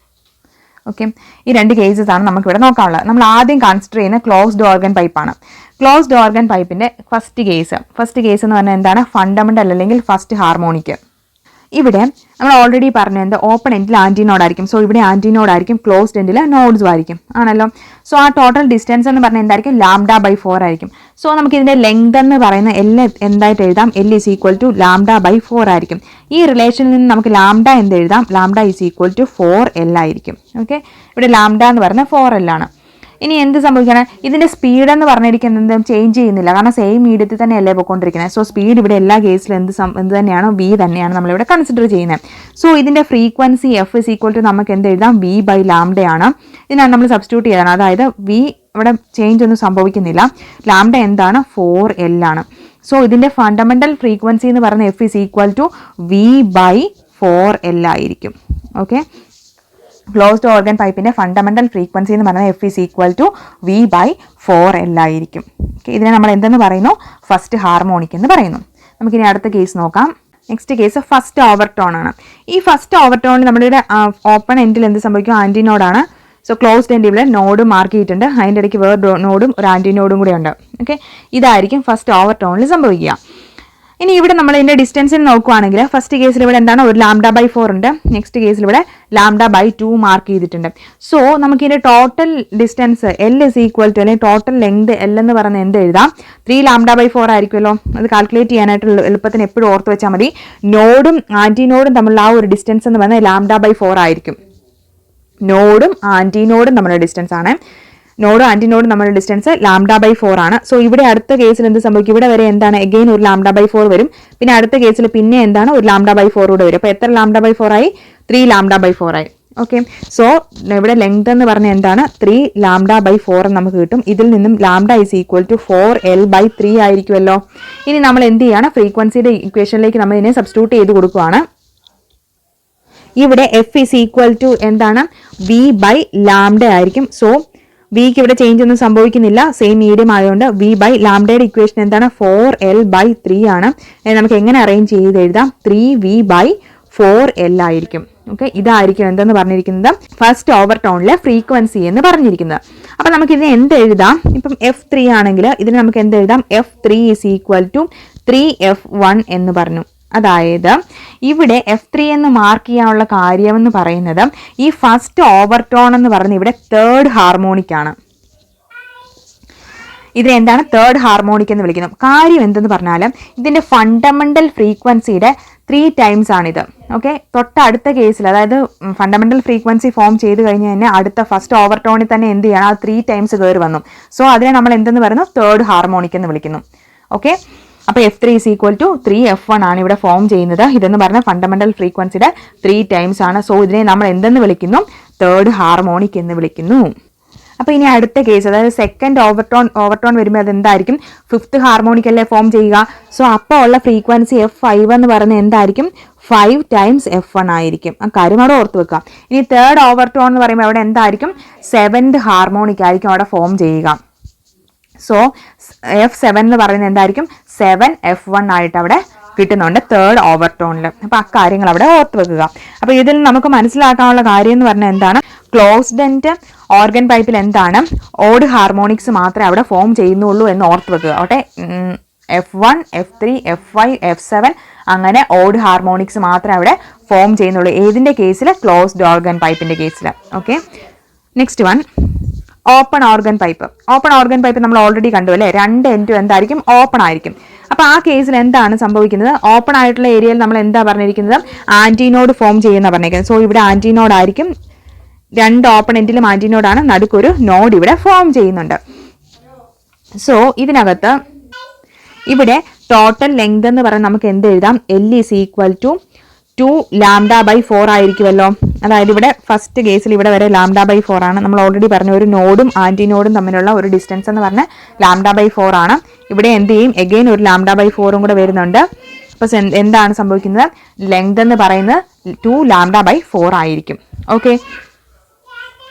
ഓക്കെ, ഈ 2 കേസസ് ആണ് നമുക്കിവിടെ നോക്കാനുള്ളത്. നമ്മൾ ആദ്യം കൺസിഡർ ചെയ്യുന്ന ക്ലോസ്ഡ് ഓർഗൻ പൈപ്പാണ്. ക്ലോസ്ഡ് ഓർഗൻ പൈപ്പിൻ്റെ ഫസ്റ്റ് കേസ് എന്ന് പറഞ്ഞാൽ എന്താണ്, ഫണ്ടമെന്റൽ അല്ലെങ്കിൽ ഫസ്റ്റ് ഹാർമോണിക്. ഇവിടെ നമ്മൾ ഓൾറെഡി പറഞ്ഞു എന്താ, ഓപ്പൺ എൻഡിൽ ആൻറ്റിനോഡ് ആയിരിക്കും. സോ ഇവിടെ ആൻറ്റിനോഡ് ആയിരിക്കും, ക്ലോസ്ഡ് എൻഡിൽ നോഡ്സും ആയിരിക്കും, ആണല്ലോ. സോ ആ ടോട്ടൽ ഡിസ്റ്റൻസ് എന്ന് പറഞ്ഞാൽ എന്തായിരിക്കും, λ/4 ആയിരിക്കും. സോ നമുക്ക് ഇതിൻ്റെ ലെങ്ത് എന്ന് പറയുന്ന L എന്തായിട്ട് എഴുതാം, L = λ/4 ആയിരിക്കും. ഈ റിലേഷനിൽ നിന്ന് നമുക്ക് λ എന്ത് എഴുതാം, λ = 4L ആയിരിക്കും. ഓക്കെ, ഇവിടെ λ എന്ന് പറയുന്നത് 4L ആണ്. ഇനി എന്ത് സംഭവിക്കണം, ഇതിൻ്റെ സ്പീഡ് എന്ന് പറഞ്ഞിരിക്കുന്നത് ചേഞ്ച് ചെയ്യുന്നില്ല, കാരണം സെയിം മീഡിയത്തിൽ തന്നെ അല്ലേ പോയിക്കൊണ്ടിരിക്കുന്നത്. സോ സ്പീഡ് ഇവിടെ എല്ലാ കേസിലും എന്ത് തന്നെയാണോ, v തന്നെയാണ് നമ്മളിവിടെ കൺസിഡർ ചെയ്യുന്നത്. സോ ഇതിൻ്റെ ഫ്രീക്വൻസി F = നമുക്ക് എന്ത് എഴുതാം, v/λ ആണ്. ഇതിനാണ് നമ്മൾ സബ്സ്റ്റിറ്റ്യൂട്ട് ചെയ്യണം. അതായത് v ഇവിടെ ചേഞ്ച് ഒന്നും സംഭവിക്കുന്നില്ല, λ എന്താണ്, 4L ആണ്. സോ ഇതിൻ്റെ ഫണ്ടമെന്റൽ ഫ്രീക്വൻസി എന്ന് പറയുന്നത് F = v/4L ആയിരിക്കും. ഓക്കെ, ക്ലോസ്ഡ് ഓർഗൻ പൈപ്പിൻ്റെ ഫണ്ടമെന്റൽ ഫ്രീക്വൻസി എന്ന് പറയുന്നത് F = v/4L ആയിരിക്കും. ഓക്കെ, ഇതിനെ നമ്മൾ എന്തെന്ന് പറയുന്നു, ഫസ്റ്റ് ഹാർമോണിക് എന്ന് പറയുന്നു. നമുക്കിനി അടുത്ത കേസ് നോക്കാം. നെക്സ്റ്റ് കേസ് ഫസ്റ്റ് ഓവർടോൺ ആണ്. ഈ ഫസ്റ്റ് ഓവർടോണിൽ നമ്മളിവിടെ ഓപ്പൺ എൻഡിൽ എന്ത് സംഭവിക്കും, ആൻറ്റിനോഡാണ്. സോ ക്ലോസ്ഡ് എൻഡ് ഇവിടെ നോഡ് മാർക്ക് ചെയ്തിട്ടുണ്ട്, അതിൻ്റെ ഇടയ്ക്ക് വേറെ നോഡും ഒരു ആൻറ്റിനോഡും കൂടെ ഉണ്ട്. ഓക്കെ, ഇതായിരിക്കും ഫസ്റ്റ് ഓവർടോണിൽ സംഭവിക്കുക. ഇനി ഇവിടെ നമ്മൾ ഇതിൻ്റെ ഡിസ്റ്റൻസിൽ നോക്കുകയാണെങ്കിൽ ഫസ്റ്റ് കേസിൽ ഇവിടെ എന്താണ്, ഒരു λ/4 ഉണ്ട്. നെക്സ്റ്റ് കേസിൽ ഇവിടെ λ/2 മാർക്ക് ചെയ്തിട്ടുണ്ട്. സോ നമുക്ക് ഇതിൻ്റെ ടോട്ടൽ ഡിസ്റ്റൻസ് L = അല്ലെങ്കിൽ ടോട്ടൽ ലെങ്ത് L എന്ന് പറയുന്നത് എന്ത് എഴുതാം, 3 λ/4 ആയിരിക്കുമല്ലോ. അത് കാൽക്കുലേറ്റ് ചെയ്യാനായിട്ട് എളുപ്പത്തിന് എപ്പോഴും ഓർത്ത് വെച്ചാൽ മതി. നോഡും ആൻറ്റിനോഡും തമ്മിലുള്ള ആ ഒരു ഡിസ്റ്റൻസ് എന്ന് പറയുന്നത് λ/4 ആയിരിക്കും. നോഡും ആൻറ്റിനോഡും തമ്മിലുള്ള ഡിസ്റ്റൻസ് ആണ്. നോഡും ആൻറ്റിനോഡും നമ്മുടെ ഡിസ്റ്റൻസ് λ/4 ആണ്. സോ ഇവിടെ അടുത്ത കേസിൽ എന്ത് സംഭവിക്കും, ഇവിടെ വരെ എന്താണ്, എഗെയിൻ ഒരു λ/4 വരും. പിന്നെ അടുത്ത കേസിൽ പിന്നെ എന്താണ്, ഒരു λ/4 കൂടെ വരും. അപ്പോൾ എത്ര λ/4 ആയി, 3 λ/4 ആയി. ഓക്കെ, സോ ഇവിടെ ലെങ്ത് എന്ന് പറഞ്ഞാൽ എന്താണ്, 3 λ/4 നമുക്ക് കിട്ടും. ഇതിൽ നിന്നും λ = 4L/3 ആയിരിക്കുമല്ലോ. ഇനി നമ്മൾ എന്ത് ചെയ്യാണ്, ഫ്രീക്വൻസിയുടെ ഇക്വേഷനിലേക്ക് നമ്മൾ ഇതിനെ സബ്സ്റ്റിറ്റ്യൂട്ട് ചെയ്ത് കൊടുക്കുകയാണ്. ഇവിടെ F = എന്താണ്, v/λ ആയിരിക്കും. സോ വിക്ക് ഇവിടെ ചേഞ്ച് ഒന്നും സംഭവിക്കുന്നില്ല, സെയിം മീഡിയം ആയതുകൊണ്ട് v/λയുടെ ഇക്വേഷൻ എന്താണ്, 4L/3 ആണ്. നമുക്ക് എങ്ങനെ അറേഞ്ച് ചെയ്ത് എഴുതാം, 3v/4L ആയിരിക്കും. ഓക്കെ, ഇതായിരിക്കും എന്തെന്ന് പറഞ്ഞിരിക്കുന്നത്, ഫസ്റ്റ് ഓവർടോണിലെ ഫ്രീക്വൻസി എന്ന് പറഞ്ഞിരിക്കുന്നത്. അപ്പം നമുക്കിതിനെ എന്ത് എഴുതാം, ഇപ്പം F3 ആണെങ്കിൽ ഇതിന് നമുക്ക് എന്ത് എഴുതാം, F3 = 3f1 എന്ന് പറഞ്ഞു. അതായത് ഇവിടെ F3 എന്ന് മാർക്ക് ചെയ്യാനുള്ള കാര്യമെന്ന് പറയുന്നത് ഈ ഫസ്റ്റ് ഓവർടോൺ എന്ന് പറയുന്നത് ഇവിടെ തേർഡ് ഹാർമോണിക് ആണ്. ഇതിനെ എന്താണ്, തേർഡ് ഹാർമോണിക് എന്ന് വിളിക്കുന്നത്. കാര്യം എന്തെന്ന് പറഞ്ഞാൽ ഇതിൻ്റെ ഫണ്ടമെന്റൽ ഫ്രീക്വൻസിയുടെ 3 ടൈംസ് ആണിത്. ഓക്കെ, തൊട്ടടുത്ത കേസിൽ അതായത് ഫണ്ടമെന്റൽ ഫ്രീക്വൻസി ഫോം ചെയ്ത് കഴിഞ്ഞ് തന്നെ അടുത്ത ഫസ്റ്റ് ഓവർടോണിൽ തന്നെ എന്ത് ചെയ്യണം, ആ 3 ടൈംസ് കയറി വന്നു. സോ അതിനെ നമ്മൾ എന്തെന്ന് പറയുന്നു, തേർഡ് ഹാർമോണിക് എന്ന് വിളിക്കുന്നു. ഓക്കെ, അപ്പോൾ F3 = 3f1 ആണ് ഇവിടെ ഫോം ചെയ്യുന്നത്. ഇതെന്ന് പറഞ്ഞാൽ ഫണ്ടമെന്റൽ ഫ്രീക്വൻസിയുടെ 3 ടൈംസ് ആണ്. സോ ഇതിനെ നമ്മൾ എന്തെന്ന് വിളിക്കുന്നു, തേർഡ് ഹാർമോണിക് എന്ന് വിളിക്കുന്നു. അപ്പോൾ ഇനി അടുത്ത കേസ്, അതായത് സെക്കൻഡ് ഓവർടോൺ വരുമ്പോൾ അതെന്തായിരിക്കും, ഫിഫ്ത്ത് ഹാർമോണിക് അല്ലേ ഫോം ചെയ്യുക. സോ അപ്പോൾ ഉള്ള ഫ്രീക്വൻസി F5 എന്ന് പറയുന്നത് എന്തായിരിക്കും, 5 ടൈംസ് f1 ആയിരിക്കും. ആ കാര്യം അവിടെ ഓർത്ത് വെക്കാം. ഇനി തേർഡ് ഓവർടോൺ എന്ന് പറയുമ്പോൾ അവിടെ എന്തായിരിക്കും, 7th ഹാർമോണിക് ആയിരിക്കും അവിടെ ഫോം ചെയ്യുക. സോ F7 എന്ന് പറയുന്നത് എന്തായിരിക്കും, 7f1 ആയിട്ട് അവിടെ കിട്ടുന്നുണ്ട് തേർഡ് ഓവർടോണിൽ. അപ്പോൾ ആ കാര്യങ്ങൾ അവിടെ ഓർത്ത് വെക്കുക. അപ്പോൾ ഇതിൽ നമുക്ക് മനസ്സിലാക്കാനുള്ള കാര്യം എന്ന് പറഞ്ഞാൽ എന്താണ്, ക്ലോസ്ഡ് എൻഡ് ഓർഗൻ പൈപ്പിൽ എന്താണ്, ഓഡ് ഹാർമോണിക്സ് മാത്രമേ അവിടെ ഫോം ചെയ്യുന്നുള്ളൂ എന്ന് ഓർത്ത് വെക്കുക. ഓട്ടെ, F1, F3, F5, F7 അങ്ങനെ ഓഡ് ഹാർമോണിക്സ് മാത്രമേ അവിടെ ഫോം ചെയ്യുന്നുള്ളൂ. ഏതിൻ്റെ കേസിൽ? ക്ലോസ്ഡ് ഓർഗൻ പൈപ്പിൻ്റെ കേസിൽ. Okay, next one open organ pipe. Open organ pipe നമ്മൾ ഓൾറെഡി കണ്ടു അല്ലേ, രണ്ട് എൻഡും എന്തായിരിക്കും? ഓപ്പൺ ആയിരിക്കും. അപ്പോൾ ആ കേസിൽ എന്താണ് സംഭവിക്കുന്നത്? ഓപ്പൺ ആയിട്ടുള്ള ഏരിയയിൽ നമ്മൾ എന്താ പറഞ്ഞിരിക്കുന്നത്? ആന്റിനോഡ് ഫോം ചെയ്യുന്ന പറഞ്ഞിരിക്കുന്നത്. സോ ഇവിടെ ആന്റിനോഡ് ആയിരിക്കും, രണ്ട് ഓപ്പൺ എൻഡിലും ആന്റിനോഡാണ്, നടുക്കൊരു നോഡ് ഇവിടെ ഫോം ചെയ്യുന്നുണ്ട്. സോ ഇതിനകത്ത് ഇവിടെ ടോട്ടൽ ലെങ്ത് എന്ന് പറയുന്നത് നമുക്ക് എന്ത് എഴുതാം? L ഈസ് ഈക്വൽ ടു 2 λ/4 ആയിരിക്കുമല്ലോ. അതായത് ഇവിടെ ഫസ്റ്റ് കേസിൽ ഇവിടെ വരെ λ/4 ആണ്. നമ്മൾ ഓൾറെഡി പറഞ്ഞു ഒരു നോഡും ആന്റിനോഡും തമ്മിലുള്ള ഒരു ഡിസ്റ്റൻസ് എന്ന് പറഞ്ഞാൽ λ/4 ആണ്. ഇവിടെ എന്ത് ചെയ്യും? എഗെയിൻ ഒരു λ/4 കൂടെ വരുന്നുണ്ട്. അപ്പോൾ എന്താണ് സംഭവിക്കുന്നത്? ലെങ്ത് എന്ന് പറയുന്നത് 2 λ/4 ആയിരിക്കും. ഓക്കെ,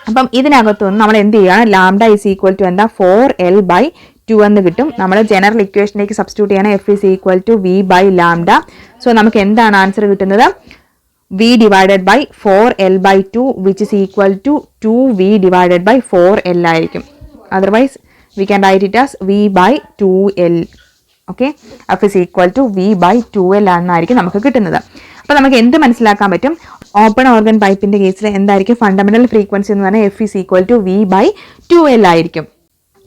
അപ്പം ഇതിനകത്തുനിന്ന് നമ്മൾ എന്ത് ചെയ്യുകയാണ്? ലാംഡ ഈസ് ഈക്വൽ ടു എന്താ? 4L/2 എന്ന് കിട്ടും. നമ്മൾ ജനറൽ ഇക്വേഷനിലേക്ക് സബ്സ്റ്റിറ്റ്യൂട്ട് ചെയ്യണം. F is equal to V/λ. So നമുക്ക് എന്താണ് ആൻസർ കിട്ടുന്നത്? V divided by 4L/2 which is equal to 2V divided by 4L ആയിരിക്കും. Otherwise we can write it as V/2L. Okay, F is equal to V/2L എന്നായിരിക്കും നമുക്ക് കിട്ടുന്നത്. അപ്പോൾ നമുക്ക് എന്ത് മനസ്സിലാക്കാൻ പറ്റും? ഓപ്പൺ ഓർഗൻ പൈപ്പിന്റെ കേസിൽ എന്തായിരിക്കും ഫണ്ടമെന്റൽ ഫ്രീക്വൻസി എന്ന് പറഞ്ഞാൽ F is equal to V/2L ആയിരിക്കും.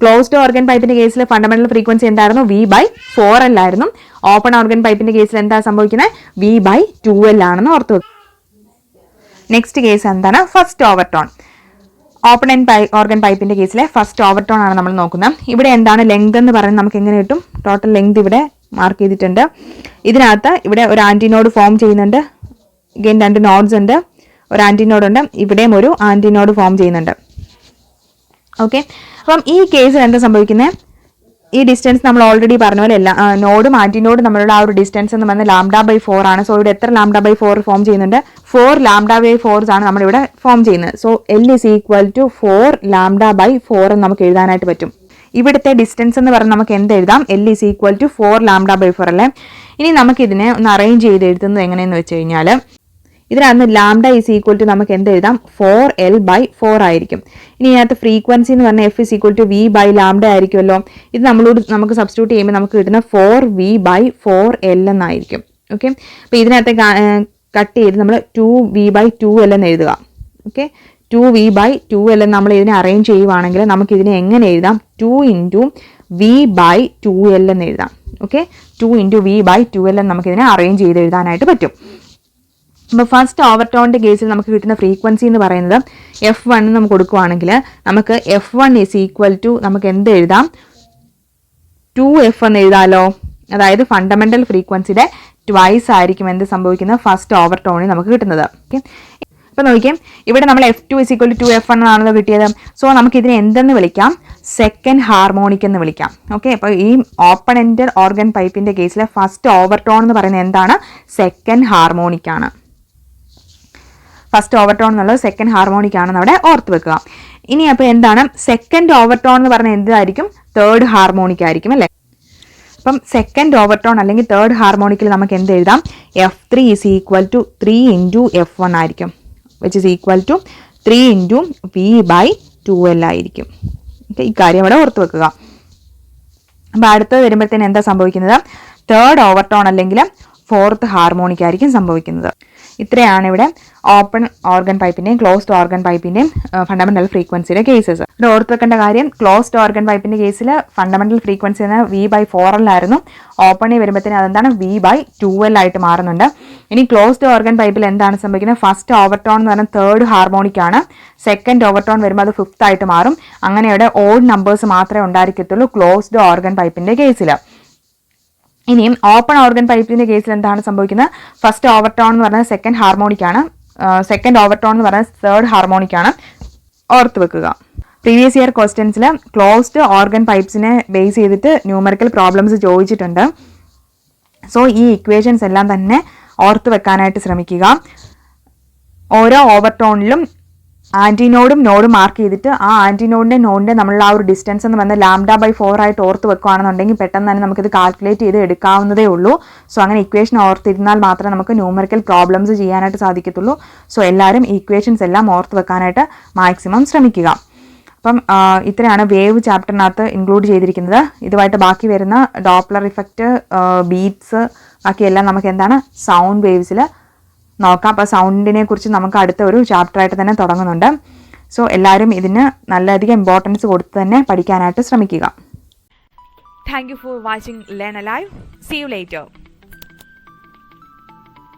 ക്ലോസ്ഡ് ഓർഗൻ പൈപ്പിന്റെ കേസിൽ ഫണ്ടമെന്റൽ ഫ്രീക്വൻസി എന്തായിരുന്നു? V/4L ആയിരുന്നു. ഓപ്പൺ ഓർഗൻ പൈപ്പിന്റെ കേസിൽ എന്താ സംഭവിക്കുന്നത്? V/2L ആണെന്ന് ഓർത്തു വെക്കുക. നെക്സ്റ്റ് കേസ് എന്താണ്? First overtone. ഓപ്പൺ ഓർഗൻ പൈപ്പിന്റെ കേസിലെ ഫസ്റ്റ് ഓവർടോൺ ആണ് നമ്മൾ നോക്കുന്നത്. ഇവിടെ എന്താണ് ലെങ്ത് എന്ന് പറയുന്നത്? നമുക്ക് എങ്ങനെ കിട്ടും? ടോട്ടൽ ലെങ്ത് ഇവിടെ മാർക്ക് ചെയ്തിട്ടുണ്ട്. ഇതിനകത്ത് ഇവിടെ ഒരു ആന്റിനോഡ് ഫോം ചെയ്യുന്നുണ്ട്. ഇഗെയിൻ രണ്ട് നോഡ്സ് ഉണ്ട്, ഒരു ആന്റിനോഡ് ഉണ്ട്, ഇവിടെയും ഒരു ആന്റിനോഡ് ഫോം ചെയ്യുന്നുണ്ട്. ഓക്കെ, അപ്പം ഈ കേസിൽ എന്താ സംഭവിക്കുന്നത്? ഈ ഡിസ്റ്റൻസ് നമ്മൾ ഓൾറെഡി പറഞ്ഞ പോലെ നോഡും ആന്റിനോഡും നമ്മളുടെ ആ ഒരു ഡിസ്റ്റൻസ് എന്ന് പറഞ്ഞാൽ λ/4 ആണ്. സോ ഇവിടെ എത്ര λ/4 ഫോം ചെയ്യുന്നുണ്ട്? 4 λ/4 ആണ് നമ്മളിവിടെ ഫോം ചെയ്യുന്നത്. So L is equal to 4 λ/4 എന്ന് നമുക്ക് എഴുതാനായിട്ട് പറ്റും. ഇവിടുത്തെ ഡിസ്റ്റൻസ് എന്ന് പറഞ്ഞാൽ നമുക്ക് എന്ത് എഴുതാം? L ഇസ് ഈക്വൽ ടു 4 λ/4 അല്ലേ. ഇനി നമുക്കിതിനെ ഒന്ന് അറേഞ്ച് ചെയ്ത് എഴുതുന്നത് എങ്ങനെയെന്ന് വെച്ച് കഴിഞ്ഞാൽ ഇതിനകത്ത് ലാംഡ ഈസ് ഈക്വൽ ടു നമുക്ക് എന്ത് എഴുതാം? 4L/4 ആയിരിക്കും. ഇനി ഇതിനകത്ത് ഫ്രീക്വൻസി എന്ന് പറഞ്ഞാൽ F is equal to V/λ ആയിരിക്കുമല്ലോ. ഇത് നമുക്ക് സബ്സ്റ്റിറ്റ്യൂട്ട് ചെയ്യുമ്പോൾ നമുക്ക് കിട്ടുന്ന 4V/4L എന്നായിരിക്കും. ഓക്കെ, അപ്പോൾ ഇതിനകത്ത് കട്ട് ചെയ്ത് നമ്മൾ 2V/2L എന്ന് എഴുതുക. ഓക്കെ, 2V/2L എന്ന് നമ്മൾ ഇതിനെ അറേഞ്ച് ചെയ്യുവാണെങ്കിൽ നമുക്ക് ഇതിനെ എങ്ങനെ എഴുതാം? 2 × V/2L എന്ന് എഴുതാം. ഓക്കെ, 2 × V/2L എന്ന് നമുക്ക് ഇതിനെ അറേഞ്ച് ചെയ്ത് എഴുതാനായിട്ട് പറ്റും. അപ്പോൾ ഫസ്റ്റ് ഓവർടോണിൻ്റെ കേസിൽ നമുക്ക് കിട്ടുന്ന ഫ്രീക്വൻസി എന്ന് പറയുന്നത് F1 നമുക്ക് കൊടുക്കുകയാണെങ്കിൽ നമുക്ക് F1 ഈസ് ഈക്വൽ ടു നമുക്ക് എന്ത് എഴുതാം? 2F എന്ന് എഴുതാമല്ലോ. അതായത് ഫണ്ടമെന്റൽ ഫ്രീക്വൻസിയുടെ ട്വൈസ് ആയിരിക്കും എന്ത് സംഭവിക്കുന്നത്? ഫസ്റ്റ് ഓവർടോണിൽ നമുക്ക് കിട്ടുന്നത്. ഓക്കെ, അപ്പോൾ നോക്കിയാൽ ഇവിടെ നമ്മൾ F2 is equal to 2F1 ആണല്ലോ കിട്ടിയത്. സോ നമുക്ക് ഇതിനെ എന്തെന്ന് വിളിക്കാം? സെക്കൻഡ് ഹാർമോണിക് എന്ന് വിളിക്കാം. ഓക്കെ, അപ്പോൾ ഈ ഓപ്പൺ എൻഡഡ് ഓർഗൻ പൈപ്പിൻ്റെ കേസിലെ ഫസ്റ്റ് ഓവർടോൺ എന്ന് പറയുന്നത് എന്താണ്? സെക്കൻഡ് ഹാർമോണിക് ആണ്. ഫസ്റ്റ് ഓവർടോൺ എന്നുള്ളത് സെക്കൻഡ് ഹാർമോണിക് ആണെന്ന് അവിടെ ഓർത്ത് വെക്കുക. ഇനി അപ്പോൾ എന്താണ് സെക്കൻഡ് ഓവർടോൺ എന്ന് പറഞ്ഞാൽ എന്തായിരിക്കും? തേർഡ് ഹാർമോണിക് ആയിരിക്കും അല്ലേ. അപ്പം സെക്കൻഡ് ഓവർടോൺ അല്ലെങ്കിൽ തേർഡ് ഹാർമോണിക്കിൽ നമുക്ക് എന്ത് എഴുതാം? F3 is equal to 3 × F1 ആയിരിക്കും, which is equal to 3 × V/2L ആയിരിക്കും. ഓക്കെ, ഈ കാര്യം അവിടെ ഓർത്ത് വെക്കുക. അപ്പോൾ അടുത്തത് വരുമ്പോഴത്തേന് എന്താ സംഭവിക്കുന്നത്? തേർഡ് ഓവർടോൺ അല്ലെങ്കിൽ ഫോർത്ത് ഹാർമോണിക് ആയിരിക്കും സംഭവിക്കുന്നത്. ഇത്രയാണ് ഇവിടെ ഓപ്പൺ ഓർഗൻ പൈപ്പിൻ്റെയും ക്ലോസ്ഡ് ഓർഗൻ പൈപ്പിൻ്റെയും ഫണ്ടമെന്റൽ ഫ്രീക്വൻസിയുടെ കേസസ്. ഇവിടെ ഓർത്ത് വെക്കേണ്ട കാര്യം, ക്ലോസ്ഡ് ഓർഗൻ പൈപ്പിൻ്റെ കേസിൽ ഫണ്ടമെന്റൽ ഫ്രീക്വൻസി എന്നാൽ V/4L ആയിരുന്നു. ഓപ്പണിൽ വരുമ്പോഴത്തേന് അതെന്താണ്? V/2L ആയിട്ട് മാറുന്നുണ്ട്. ഇനി ക്ലോസ്ഡ് ഓർഗൻ പൈപ്പിൽ എന്താണ് സംഭവിക്കുന്നത്? ഫസ്റ്റ് ഓവർടോൺ എന്ന് പറഞ്ഞാൽ തേർഡ് ഹാർമോണിക് ആണ്. സെക്കൻഡ് ഓവർടോൺ വരുമ്പോൾ അത് ഫിഫ്ത്ത് ആയിട്ട് മാറും. അങ്ങനെ ഇവിടെ ഓഡ് നമ്പേഴ്സ് മാത്രമേ ഉണ്ടായിരിക്കത്തുള്ളൂ ക്ലോസ്ഡ് ഓർഗൻ പൈപ്പിൻ്റെ കേസിൽ. ഇനിയും ഓപ്പൺ ഓർഗൻ പൈപ്പിന്റെ കേസിൽ എന്താണ് സംഭവിക്കുന്നത്? ഫസ്റ്റ് ഓവർടോൺ എന്ന് പറഞ്ഞാൽ സെക്കൻഡ് ഹാർമോണിക് ആണ്, സെക്കൻഡ് ഓവർടോൺ എന്ന് പറഞ്ഞാൽ തേർഡ് ഹാർമോണിക് ആണ്. ഓർത്ത് വെക്കുക. പ്രീവിയസ് ഇയർ ക്വസ്റ്റ്യൻസിൽ ക്ലോസ്ഡ് ഓർഗൻ പൈപ്പ്സിനെ ബേസ് ചെയ്തിട്ട് ന്യൂമറിക്കൽ പ്രോബ്ലംസ് ചോദിച്ചിട്ടുണ്ട്. സോ ഈ ഇക്വേഷൻസ് എല്ലാം തന്നെ ഓർത്ത് വെക്കാനായിട്ട് ശ്രമിക്കുക. ഓരോ ഓവർടോണിലും ആന്റിനോഡും നോഡും മാർക്ക് ചെയ്തിട്ട് ആ ആന്റിനോഡിന്റെ നോഡിന്റെ നമ്മളുടെ ആ ഒരു ഡിസ്റ്റൻസ് എന്ന് പറഞ്ഞാൽ λ/4 ആയിട്ട് ഓർത്ത് വെക്കുകയാണെന്നുണ്ടെങ്കിൽ പെട്ടെന്ന് തന്നെ നമുക്കിത് കാൽക്കുലേറ്റ് ചെയ്ത് എടുക്കാവുന്നതേ ഉള്ളൂ. സോ അങ്ങനെ ഇക്വേഷൻ ഓർത്തിരുന്നാൽ മാത്രമേ നമുക്ക് ന്യൂമറിക്കൽ പ്രോബ്ലംസ് ചെയ്യാനായിട്ട് സാധിക്കത്തുള്ളൂ. സോ എല്ലാവരും ഇക്വേഷൻസ് എല്ലാം ഓർത്ത് വെക്കാനായിട്ട് മാക്സിമം ശ്രമിക്കുക. അപ്പം ഇത്രയാണ് വേവ് ചാപ്റ്ററിനകത്ത് ഇൻക്ലൂഡ് ചെയ്തിരിക്കുന്നത്. ഇതുമായിട്ട് ബാക്കി വരുന്ന ഡോപ്ലർ ഇഫക്റ്റ്, ബീറ്റ്സ്, ബാക്കിയെല്ലാം നമുക്ക് എന്താണ് സൗണ്ട് വേവ്സിൽ നോക്കാം. അപ്പോൾ സൗണ്ടിനെ കുറിച്ച് നമുക്ക് അടുത്ത ഒരു ചാപ്റ്ററായിട്ട് തന്നെ തുടങ്ങുന്നുണ്ട്. സോ എല്ലാവരും ഇതിന് നല്ലധികം ഇമ്പോർട്ടൻസ് കൊടുത്ത് തന്നെ പഠിക്കാനായിട്ട് ശ്രമിക്കുക. Thank you for watching Learn Alive. See you later.